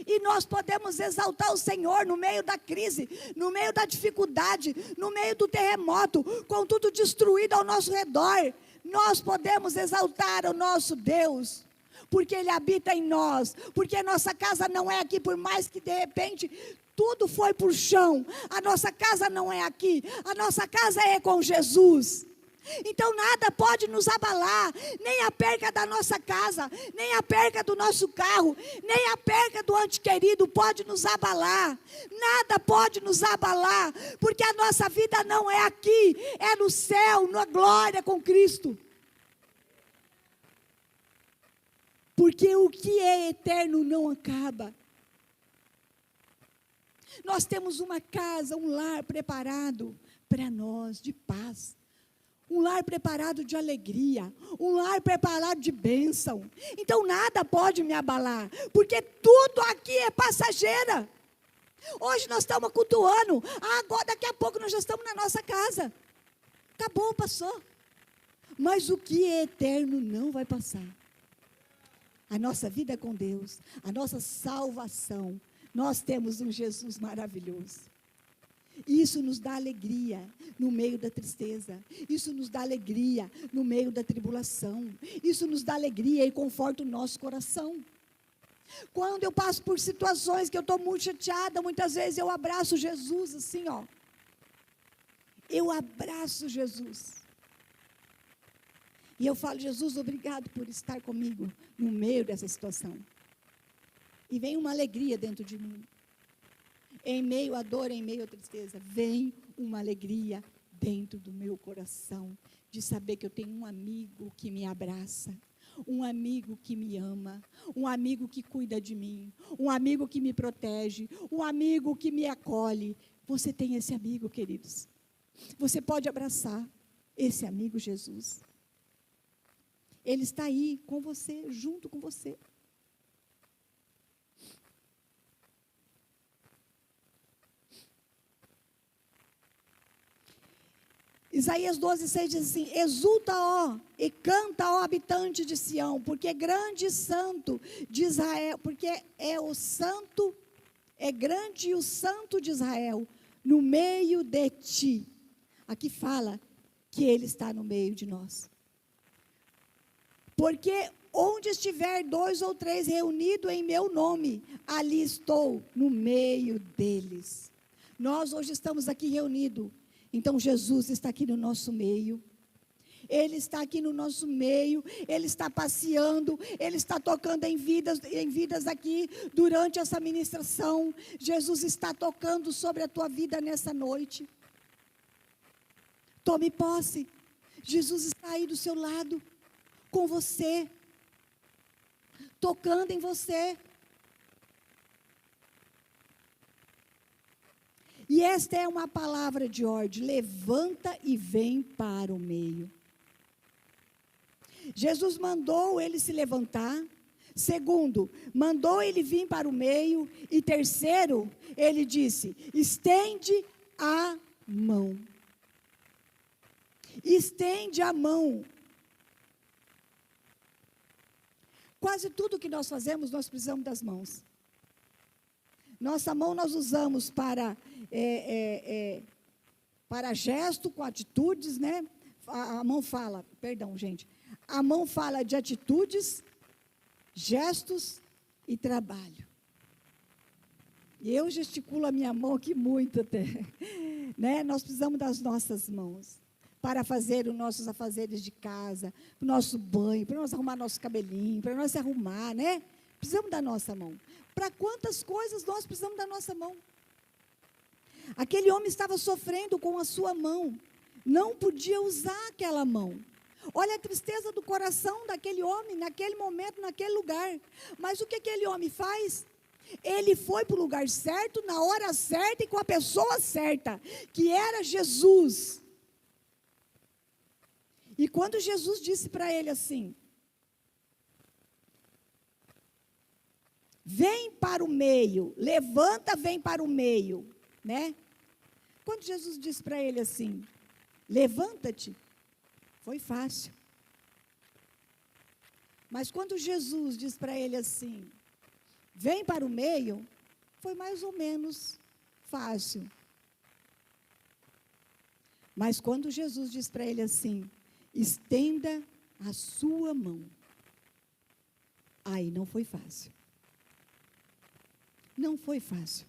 E nós podemos exaltar o Senhor no meio da crise, no meio da dificuldade, no meio do terremoto, com tudo destruído ao nosso redor. Nós podemos exaltar o nosso Deus, porque Ele habita em nós, porque a nossa casa não é aqui, por mais que de repente tudo foi para o chão. A nossa casa não é aqui, a nossa casa é com Jesus. Então nada pode nos abalar, nem a perca da nossa casa, nem a perca do nosso carro, nem a perca do ente querido pode nos abalar. Nada pode nos abalar, porque a nossa vida não é aqui, é no céu, na glória com Cristo. Porque o que é eterno não acaba. Nós temos uma casa, um lar preparado para nós, de paz. Um lar preparado de alegria, um lar preparado de bênção. Então nada pode me abalar, porque tudo aqui é passageira. Hoje nós estamos cultuando, agora daqui a pouco nós já estamos na nossa casa. Acabou, passou. Mas o que é eterno não vai passar. A nossa vida com Deus, a nossa salvação, nós temos um Jesus maravilhoso. Isso nos dá alegria no meio da tristeza. Isso nos dá alegria no meio da tribulação. Isso nos dá alegria e conforta o nosso coração. Quando eu passo por situações que eu estou muito chateada, muitas vezes eu abraço Jesus assim, ó. Eu abraço Jesus. E eu falo, Jesus, obrigado por estar comigo no meio dessa situação. E vem uma alegria dentro de mim. Em meio à dor, em meio à tristeza, vem uma alegria dentro do meu coração, de saber que eu tenho um amigo que me abraça, um amigo que me ama, um amigo que cuida de mim, um amigo que me protege, um amigo que me acolhe. Você tem esse amigo, queridos. Você pode abraçar esse amigo Jesus. Ele está aí com você, junto com você. Isaías 12:6 diz assim: exulta, ó, e canta, ó, habitante de Sião, porque grande e santo de Israel, porque é grande e o santo de Israel no meio de ti. Aqui fala que Ele está no meio de nós. Porque onde estiver 2 ou 3 reunidos em meu nome, ali estou no meio deles. Nós hoje estamos aqui reunidos. Então Jesus está aqui no nosso meio. Ele está aqui no nosso meio. Ele está passeando. Ele está tocando em vidas aqui durante essa ministração. Jesus está tocando sobre a tua vida nessa noite. Tome posse. Jesus está aí do seu lado, com você, tocando em você. E esta é uma palavra de ordem: levanta e vem para o meio. Jesus mandou ele se levantar. Segundo, mandou ele vir para o meio. E terceiro, ele disse: estende a mão. Estende a mão. Quase tudo que nós fazemos, nós precisamos das mãos. Nossa mão nós usamos para gesto, com atitudes, né? A mão fala, perdão, gente. A mão fala de atitudes, gestos e trabalho. E eu gesticulo a minha mão aqui muito até. Né? Nós precisamos das nossas mãos para fazer os nossos afazeres de casa, o nosso banho, para nós arrumar nosso cabelinho, para nós se arrumar, né? Precisamos da nossa mão. Para quantas coisas nós precisamos da nossa mão? Aquele homem estava sofrendo com a sua mão. Não podia usar aquela mão. Olha a tristeza do coração daquele homem, naquele momento, naquele lugar. Mas o que aquele homem faz? Ele foi para o lugar certo, na hora certa e com a pessoa certa, que era Jesus. E quando Jesus disse para ele assim: vem para o meio, levanta, vem para o meio, né? Quando Jesus disse para ele assim: levanta-te, foi fácil. Mas quando Jesus diz para ele assim: vem para o meio, foi mais ou menos fácil. Mas quando Jesus diz para ele assim, estenda a sua mão, aí não foi fácil. Não foi fácil.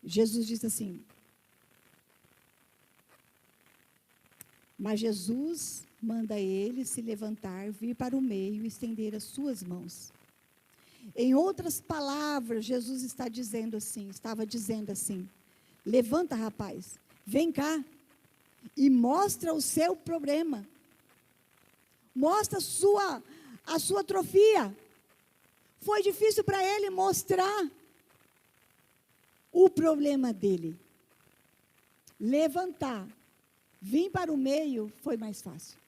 Jesus disse assim, mas Jesus manda ele se levantar, vir para o meio e estender as suas mãos. Em outras palavras, Jesus estava dizendo assim, levanta, rapaz, vem cá e mostra o seu problema. Mostra a sua atrofia. Foi difícil para ele mostrar o problema dele. Levantar, vir para o meio foi mais fácil.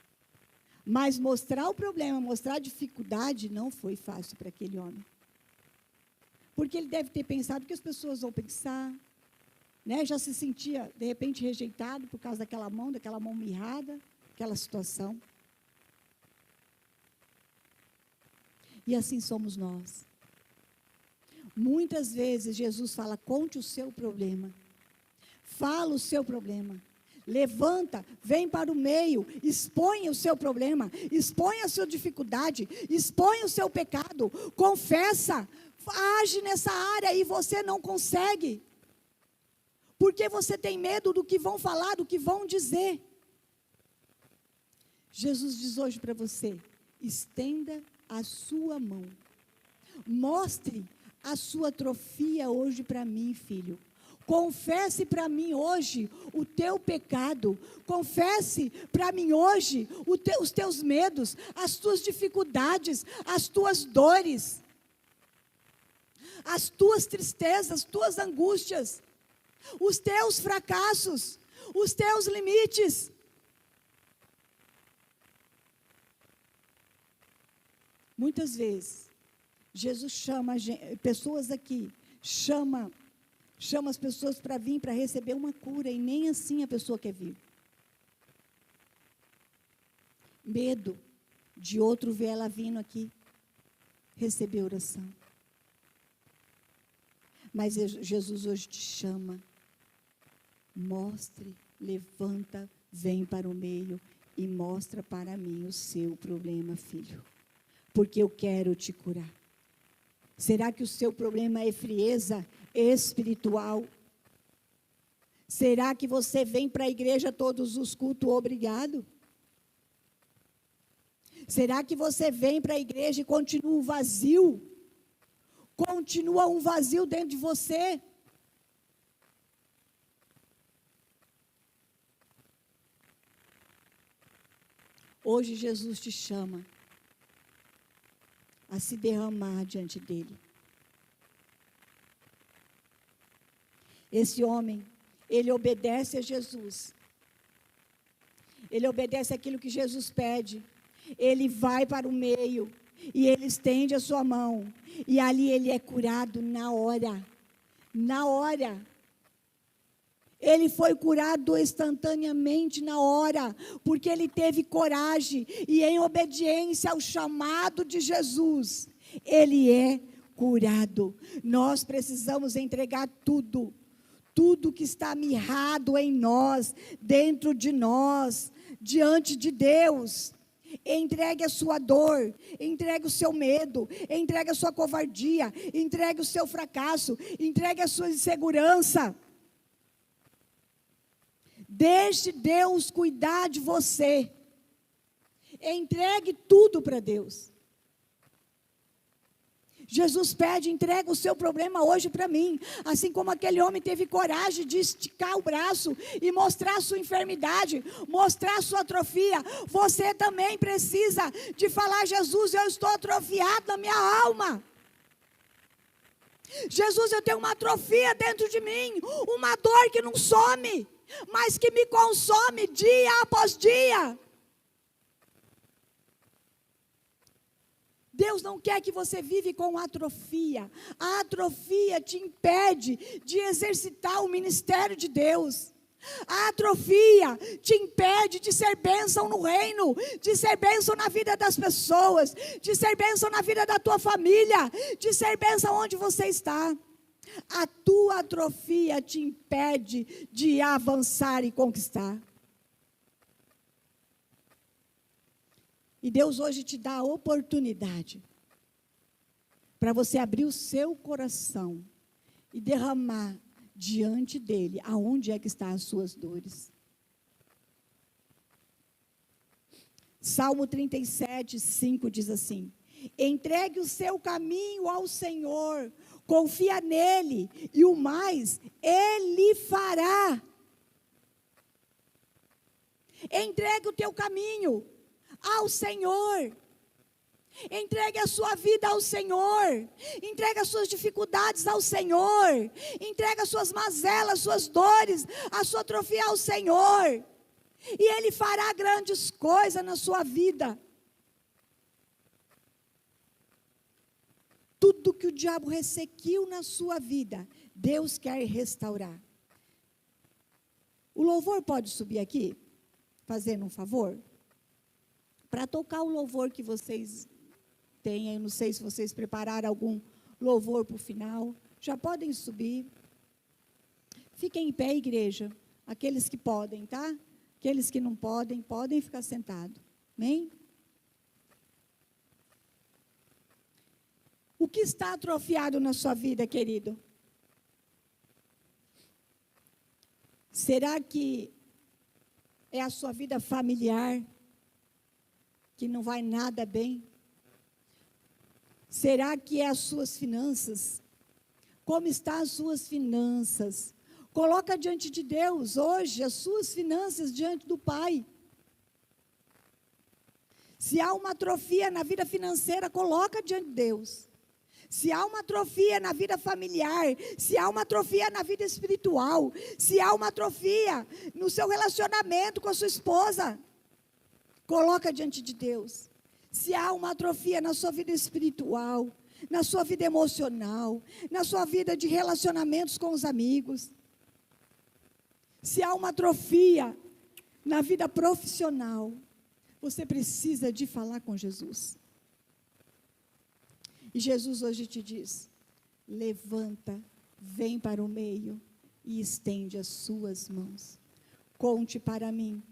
Mas mostrar o problema, mostrar a dificuldade, não foi fácil para aquele homem. Porque ele deve ter pensado que as pessoas vão pensar, né? Já se sentia, de repente, rejeitado por causa daquela mão mirrada, aquela situação. E assim somos nós. Muitas vezes Jesus fala, conte o seu problema. Fala o seu problema. Levanta, vem para o meio, exponha o seu problema, exponha a sua dificuldade, exponha o seu pecado, confessa, age nessa área e você não consegue. Porque você tem medo do que vão falar, do que vão dizer. Jesus diz hoje para você, estenda a sua mão. Mostre a sua atrofia hoje para mim, filho. Confesse para mim hoje o teu pecado. Confesse para mim hoje os teus medos, as tuas dificuldades, as tuas dores, as tuas tristezas, as tuas angústias, os teus fracassos, os teus limites. Muitas vezes, Jesus chama pessoas aqui, chama as pessoas para vir, para receber uma cura, e nem assim a pessoa quer vir. Medo de outro ver ela vindo aqui, receber oração. Mas Jesus hoje te chama, mostre, levanta, vem para o meio e mostra para mim o seu problema, filho. Porque eu quero te curar. Será que o seu problema é frieza espiritual? Será que você vem para a igreja todos os cultos obrigado? Será que você vem para a igreja e continua um vazio? Continua um vazio dentro de você? Hoje Jesus te chama a se derramar diante dele. Esse homem, ele obedece a Jesus. Ele obedece aquilo que Jesus pede. Ele vai para o meio e ele estende a sua mão. E ali ele é curado na hora. Na hora. Ele foi curado instantaneamente na hora, porque ele teve coragem e em obediência ao chamado de Jesus, ele é curado. Nós precisamos entregar tudo que está mirrado em nós, dentro de nós, diante de Deus. Entregue a sua dor, entregue o seu medo, entregue a sua covardia, entregue o seu fracasso, entregue a sua insegurança. Deixe Deus cuidar de você. Entregue tudo para Deus. Jesus pede, entrega o seu problema hoje para mim. Assim como aquele homem teve coragem de esticar o braço e mostrar a sua enfermidade, mostrar a sua atrofia. Você também precisa de falar, Jesus, eu estou atrofiado na minha alma. Jesus, eu tenho uma atrofia dentro de mim, uma dor que não some, mas que me consome dia após dia. Deus não quer que você vive com atrofia. A atrofia te impede de exercitar o ministério de Deus. A atrofia te impede de ser bênção no reino, de ser bênção na vida das pessoas, de ser bênção na vida da tua família, de ser bênção onde você está. A tua atrofia te impede de avançar e conquistar. E Deus hoje te dá a oportunidade para você abrir o seu coração e derramar diante dele aonde é que estão as suas dores. Salmo 37, 5 diz assim: entregue o seu caminho ao Senhor, confia nele, e o mais ele fará. Entregue o teu caminho ao Senhor. Entregue a sua vida ao Senhor. Entregue as suas dificuldades ao Senhor. Entregue as suas mazelas, as suas dores, a sua atrofia ao Senhor. E Ele fará grandes coisas na sua vida. Tudo que o diabo ressequiu na sua vida, Deus quer restaurar. O louvor pode subir aqui? Fazendo um favor? Para tocar o louvor que vocês têm, eu não sei se vocês prepararam algum louvor para o final. Já podem subir. Fiquem em pé, igreja. Aqueles que podem, tá? Aqueles que não podem, podem ficar sentados. Amém? O que está atrofiado na sua vida, querido? Será que é a sua vida familiar que não vai nada bem? Será que é as suas finanças? Como estão as suas finanças? Coloca diante de Deus hoje as suas finanças diante do Pai. Se há uma atrofia na vida financeira, coloca diante de Deus. Se há uma atrofia na vida familiar, se há uma atrofia na vida espiritual, se há uma atrofia no seu relacionamento com a sua esposa, coloca diante de Deus. Se há uma atrofia na sua vida espiritual, na sua vida emocional, na sua vida de relacionamentos com os amigos, se há uma atrofia na vida profissional, você precisa de falar com Jesus. E Jesus hoje te diz: levanta, vem para o meio e estende as suas mãos. Conte para mim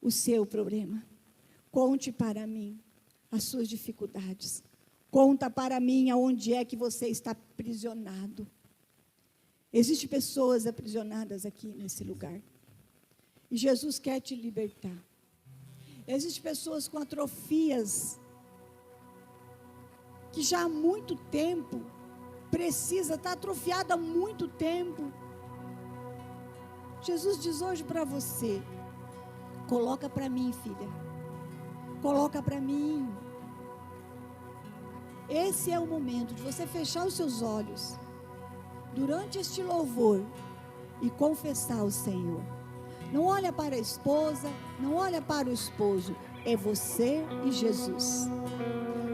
o seu problema. Conte para mim as suas dificuldades. Conta para mim aonde é que você está aprisionado. Existem pessoas aprisionadas aqui nesse lugar. E Jesus quer te libertar. Existem pessoas com atrofias que já há muito tempo precisa, está atrofiada há muito tempo. Jesus diz hoje para você: coloca para mim, filha. Coloca para mim. Esse é o momento de você fechar os seus olhos durante este louvor e confessar ao Senhor. Não olha para a esposa, não olha para o esposo. É você e Jesus.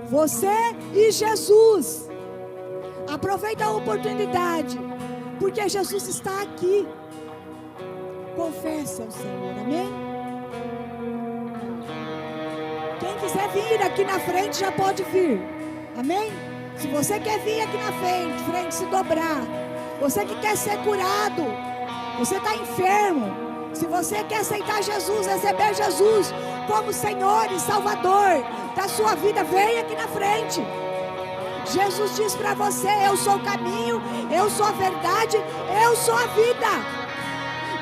Você e Jesus. Aproveita a oportunidade, porque Jesus está aqui. Confesse ao Senhor, amém? Quem quiser vir aqui na frente já pode vir, amém? Se você quer vir aqui na frente se dobrar, você que quer ser curado, você está enfermo, se você quer aceitar Jesus, receber Jesus como Senhor e Salvador da sua vida, vem aqui na frente. Jesus diz para você: eu sou o caminho, eu sou a verdade, eu sou a vida.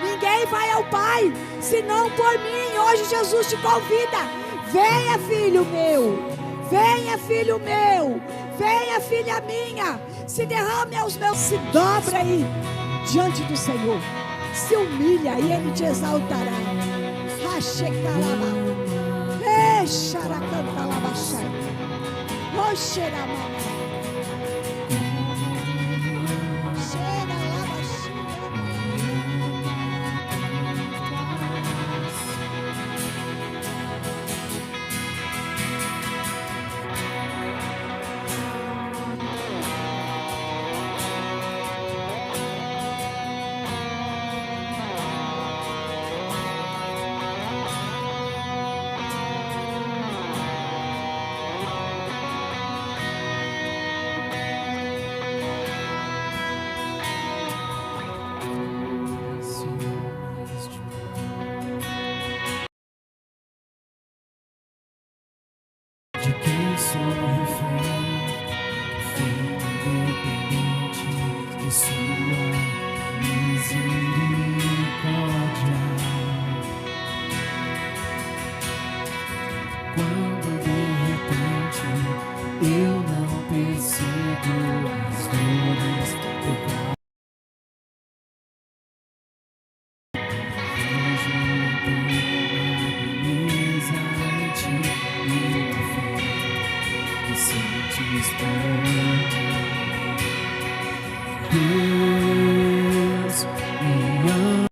Ninguém vai ao Pai senão por mim. Hoje Jesus te convida: venha, filho meu, venha, filho meu, venha, filha minha, se derrame aos meus, se dobra aí diante do Senhor, se humilha e Ele te exaltará. quando de repente eu não percebo as dores do pecado. Vejo então a beleza em ti e o fim que sentes por mim. Deus me ama.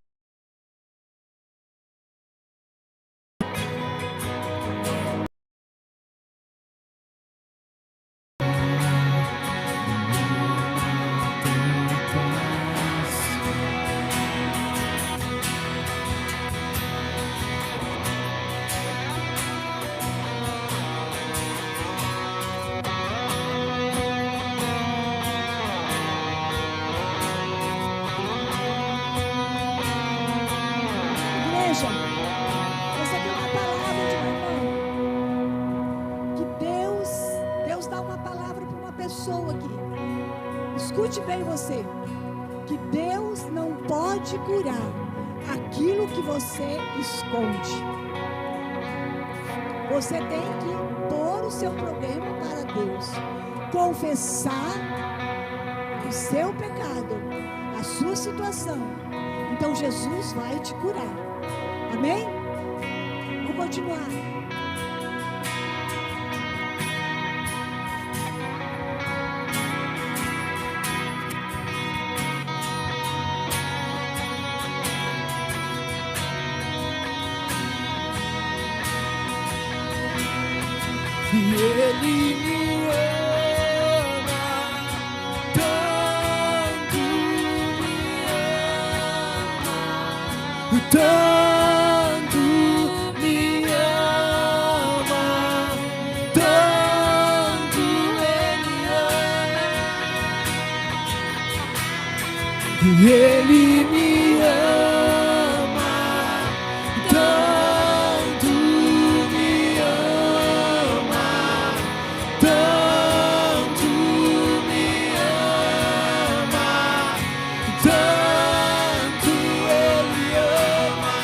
Igreja, você tem uma palavra de mamãe. Que Deus dá uma palavra para uma pessoa aqui. Escute bem você. Que Deus não pode curar aquilo que você esconde. Você tem que pôr o seu problema para Deus. Confessar o seu pecado, a sua situação. Então Jesus vai te curar. Amém? Vou continuar. E Ele me ama, tanto me ama, tanto me ama, tanto Ele ama. E Ele me ama, tanto me ama, tanto me ama, tanto Ele ama.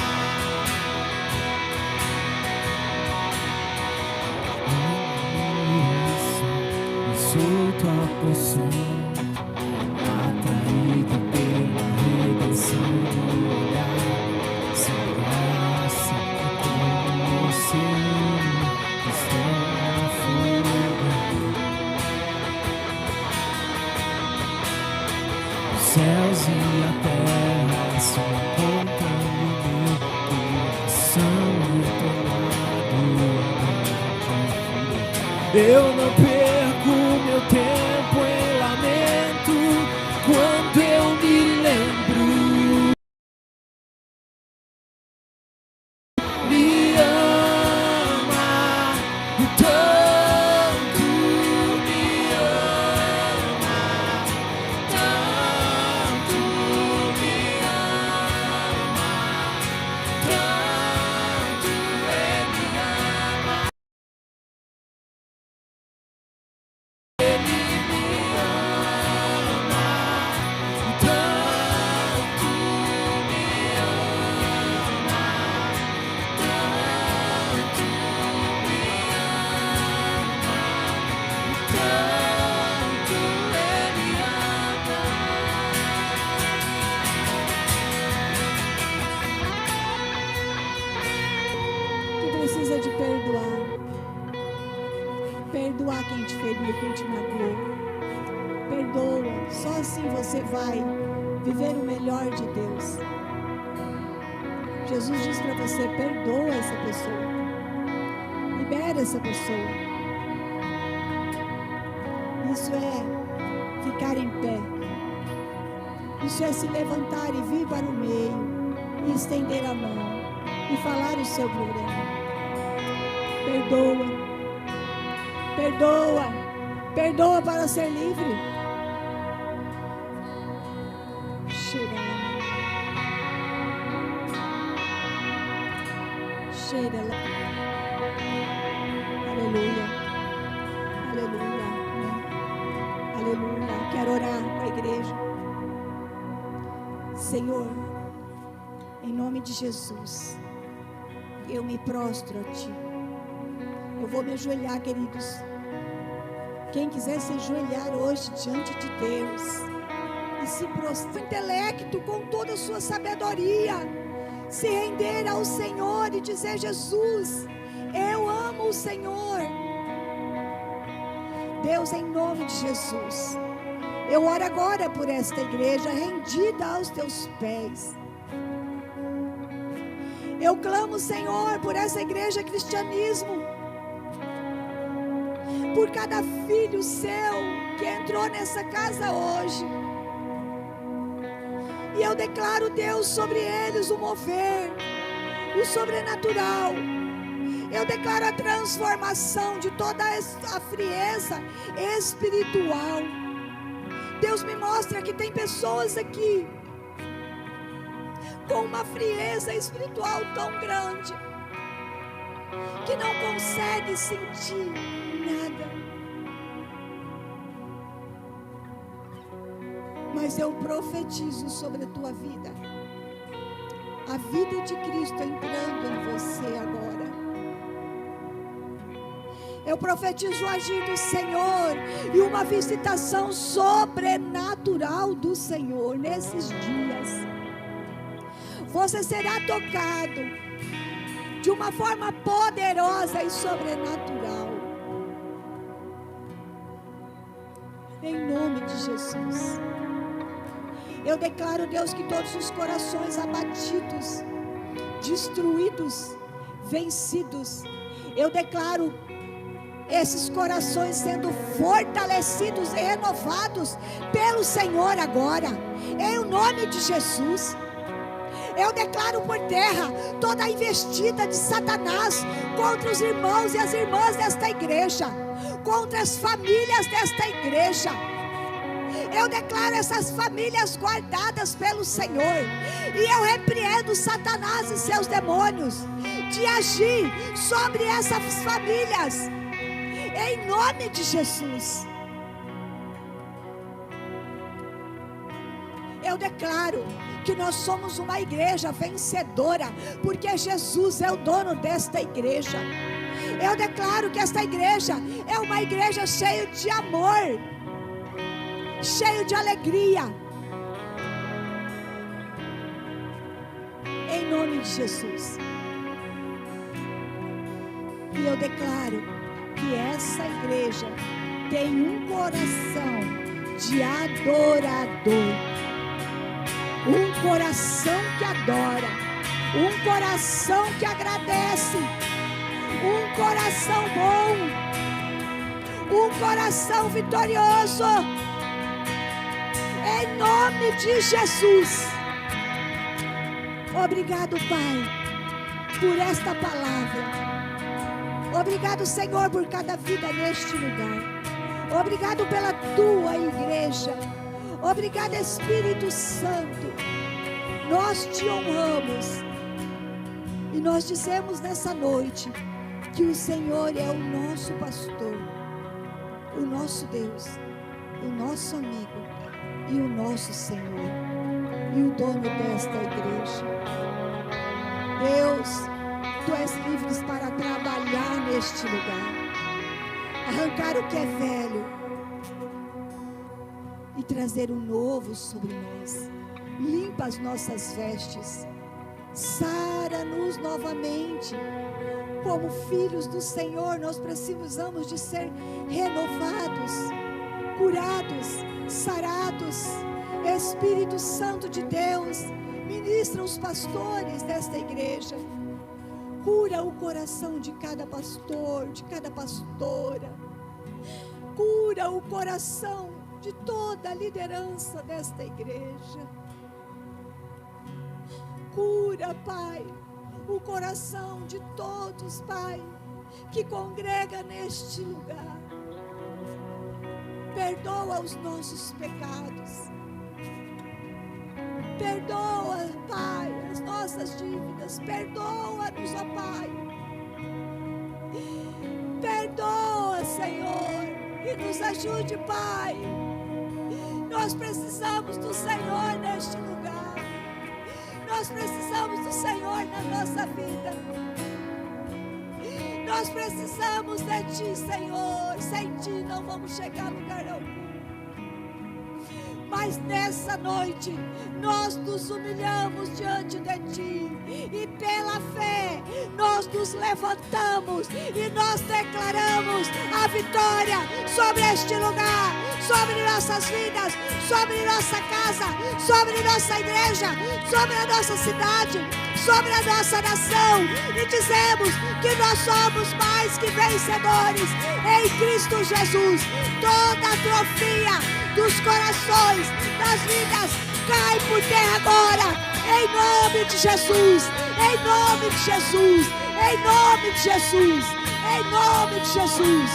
Eu sou tua porção, atraído pela redenção do olhar. Sem graça e como oceano, estou na fuga. Os céus e a terra se encontram no meu coração entonado. Eu não perco meu tempo em lamento quando eu me lembro. Me ama, tanto me ama, tanto me ama, tanto Ele ama. Ele me ama, tanto me ama, tanto me ama, tanto Ele ama. Que precisa de perdoar. Perdoar quem te feriu, quem te magoou. Perdoa. Só assim você vai viver o melhor de Deus. Jesus diz para você: perdoa essa pessoa. Libera essa pessoa. Isso é ficar em pé. Isso é se levantar e vir para o meio e estender a mão e falar o seu problema. Perdoa. Perdoa. Perdoa para ser livre. Chega lá. Chega lá. Aleluia. Aleluia. Aleluia. Quero orar com a igreja. Senhor, em nome de Jesus, eu me prostro a Ti. Eu vou me ajoelhar, queridos. Quem quiser se ajoelhar hoje diante de Deus e se prostrar com intelecto, com toda a sua sabedoria, se render ao Senhor e dizer: Jesus, eu amo o Senhor. Deus, em nome de Jesus, eu oro agora por esta igreja rendida aos teus pés. Eu clamo, Senhor, por essa igreja cristianismo, por cada filho seu que entrou nessa casa hoje. E eu declaro, Deus, sobre eles o mover, o sobrenatural. Eu declaro a transformação de toda a frieza espiritual. Deus, me mostra que tem pessoas aqui com uma frieza espiritual tão grande que não consegue sentir nada. Mas eu profetizo sobre a tua vida, a vida de Cristo entrando em você agora. Eu profetizo o agir do Senhor e uma visitação sobrenatural do Senhor nesses dias. Você será tocado de uma forma poderosa e sobrenatural. Em nome de Jesus. Eu declaro, Deus, que todos os corações abatidos, destruídos, vencidos, eu declaro esses corações sendo fortalecidos e renovados pelo Senhor agora, em nome de Jesus. Eu declaro por terra toda a investida de Satanás contra os irmãos e as irmãs desta igreja, contra as famílias desta igreja. Eu declaro essas famílias guardadas pelo Senhor, e eu repreendo Satanás e seus demônios de agir sobre essas famílias, em nome de Jesus. Eu declaro que nós somos uma igreja vencedora, porque Jesus é o dono desta igreja. Eu declaro que esta igreja é uma igreja cheia de amor, cheio de alegria, em nome de Jesus. E eu declaro que essa igreja tem um coração de adorador, um coração que adora, um coração que agradece, um coração bom, um coração vitorioso, em nome de Jesus. Obrigado, Pai, por esta palavra. Obrigado, Senhor, por cada vida neste lugar. Obrigado pela tua igreja. Obrigado, Espírito Santo. Nós te honramos e nós dizemos nessa noite que o Senhor é o nosso pastor, o nosso Deus, o nosso amigo e o nosso Senhor, e o dono desta igreja. Deus, Tu és livre para trabalhar neste lugar, arrancar o que é velho e trazer o novo sobre nós. Limpa as nossas vestes, sara-nos novamente. Como filhos do Senhor, nós precisamos de ser renovados, curados, sarados. Espírito Santo de Deus, ministra os pastores desta igreja. Cura o coração de cada pastor, de cada pastora. Cura o coração de toda a liderança desta igreja. Cura, Pai, o coração de todos, Pai, que congrega neste lugar. Perdoa os nossos pecados. Perdoa, Pai, as nossas dívidas. Perdoa-nos, ó Pai. Perdoa, Senhor, e nos ajude, Pai. Nós precisamos do Senhor neste lugar. Nós precisamos do Senhor na nossa vida. Nós precisamos de Ti, Senhor. Sem Ti não vamos chegar a lugar algum. Mas nessa noite, nós nos humilhamos diante de Ti. E pela fé, nós nos levantamos e nós declaramos a vitória sobre este lugar, sobre nossas vidas, sobre nossa casa, sobre nossa igreja, sobre a nossa cidade, sobre a nossa nação. E dizemos que nós somos mais que vencedores em Cristo Jesus. Toda atrofia dos corações, das vidas, cai por terra agora, em nome de Jesus, em nome de Jesus, em nome de Jesus, em nome de Jesus.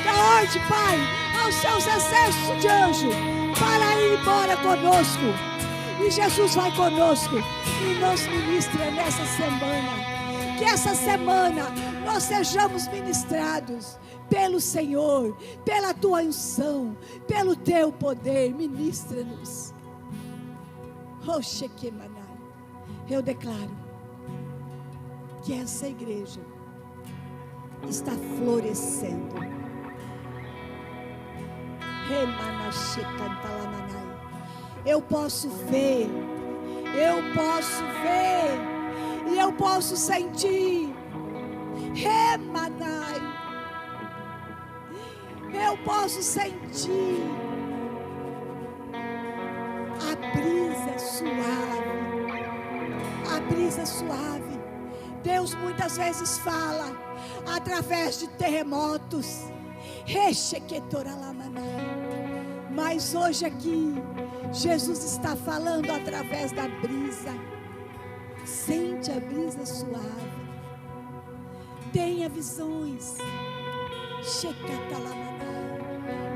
Da ordem, Pai, aos seus exércitos de anjo, para ir embora conosco. E Jesus vai conosco e nos ministra nessa semana. Que essa semana nós sejamos ministrados pelo Senhor, pela Tua unção, pelo Teu poder. Ministra-nos. Eu declaro que essa igreja está florescendo. Eu posso ver, e eu posso sentir. Eu posso sentir a brisa suave. Deus muitas vezes fala através de terremotos. Mas hoje aqui, Jesus está falando através da brisa. Sente a brisa suave. Tenha visões.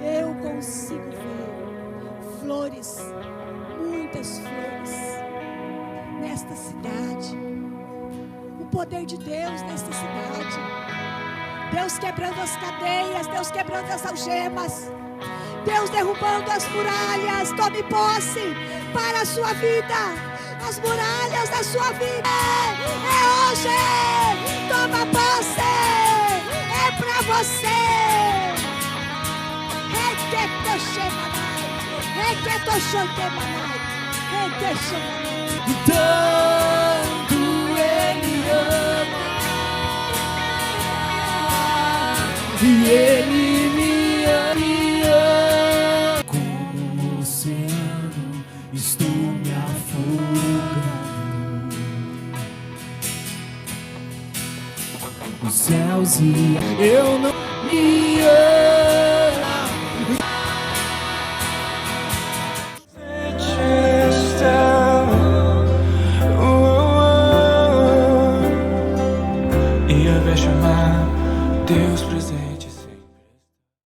Eu consigo ver flores, muitas flores nesta cidade. O poder de Deus nesta cidade. Deus quebrando as cadeias, Deus quebrando as algemas, Deus derrubando as muralhas. Tome posse para a sua vida. As muralhas da sua vida é hoje. Toma posse. É para você. Tanto Ele ama e Ele me ama. Como um oceano estou me afogando. Os céus e eu não me amo.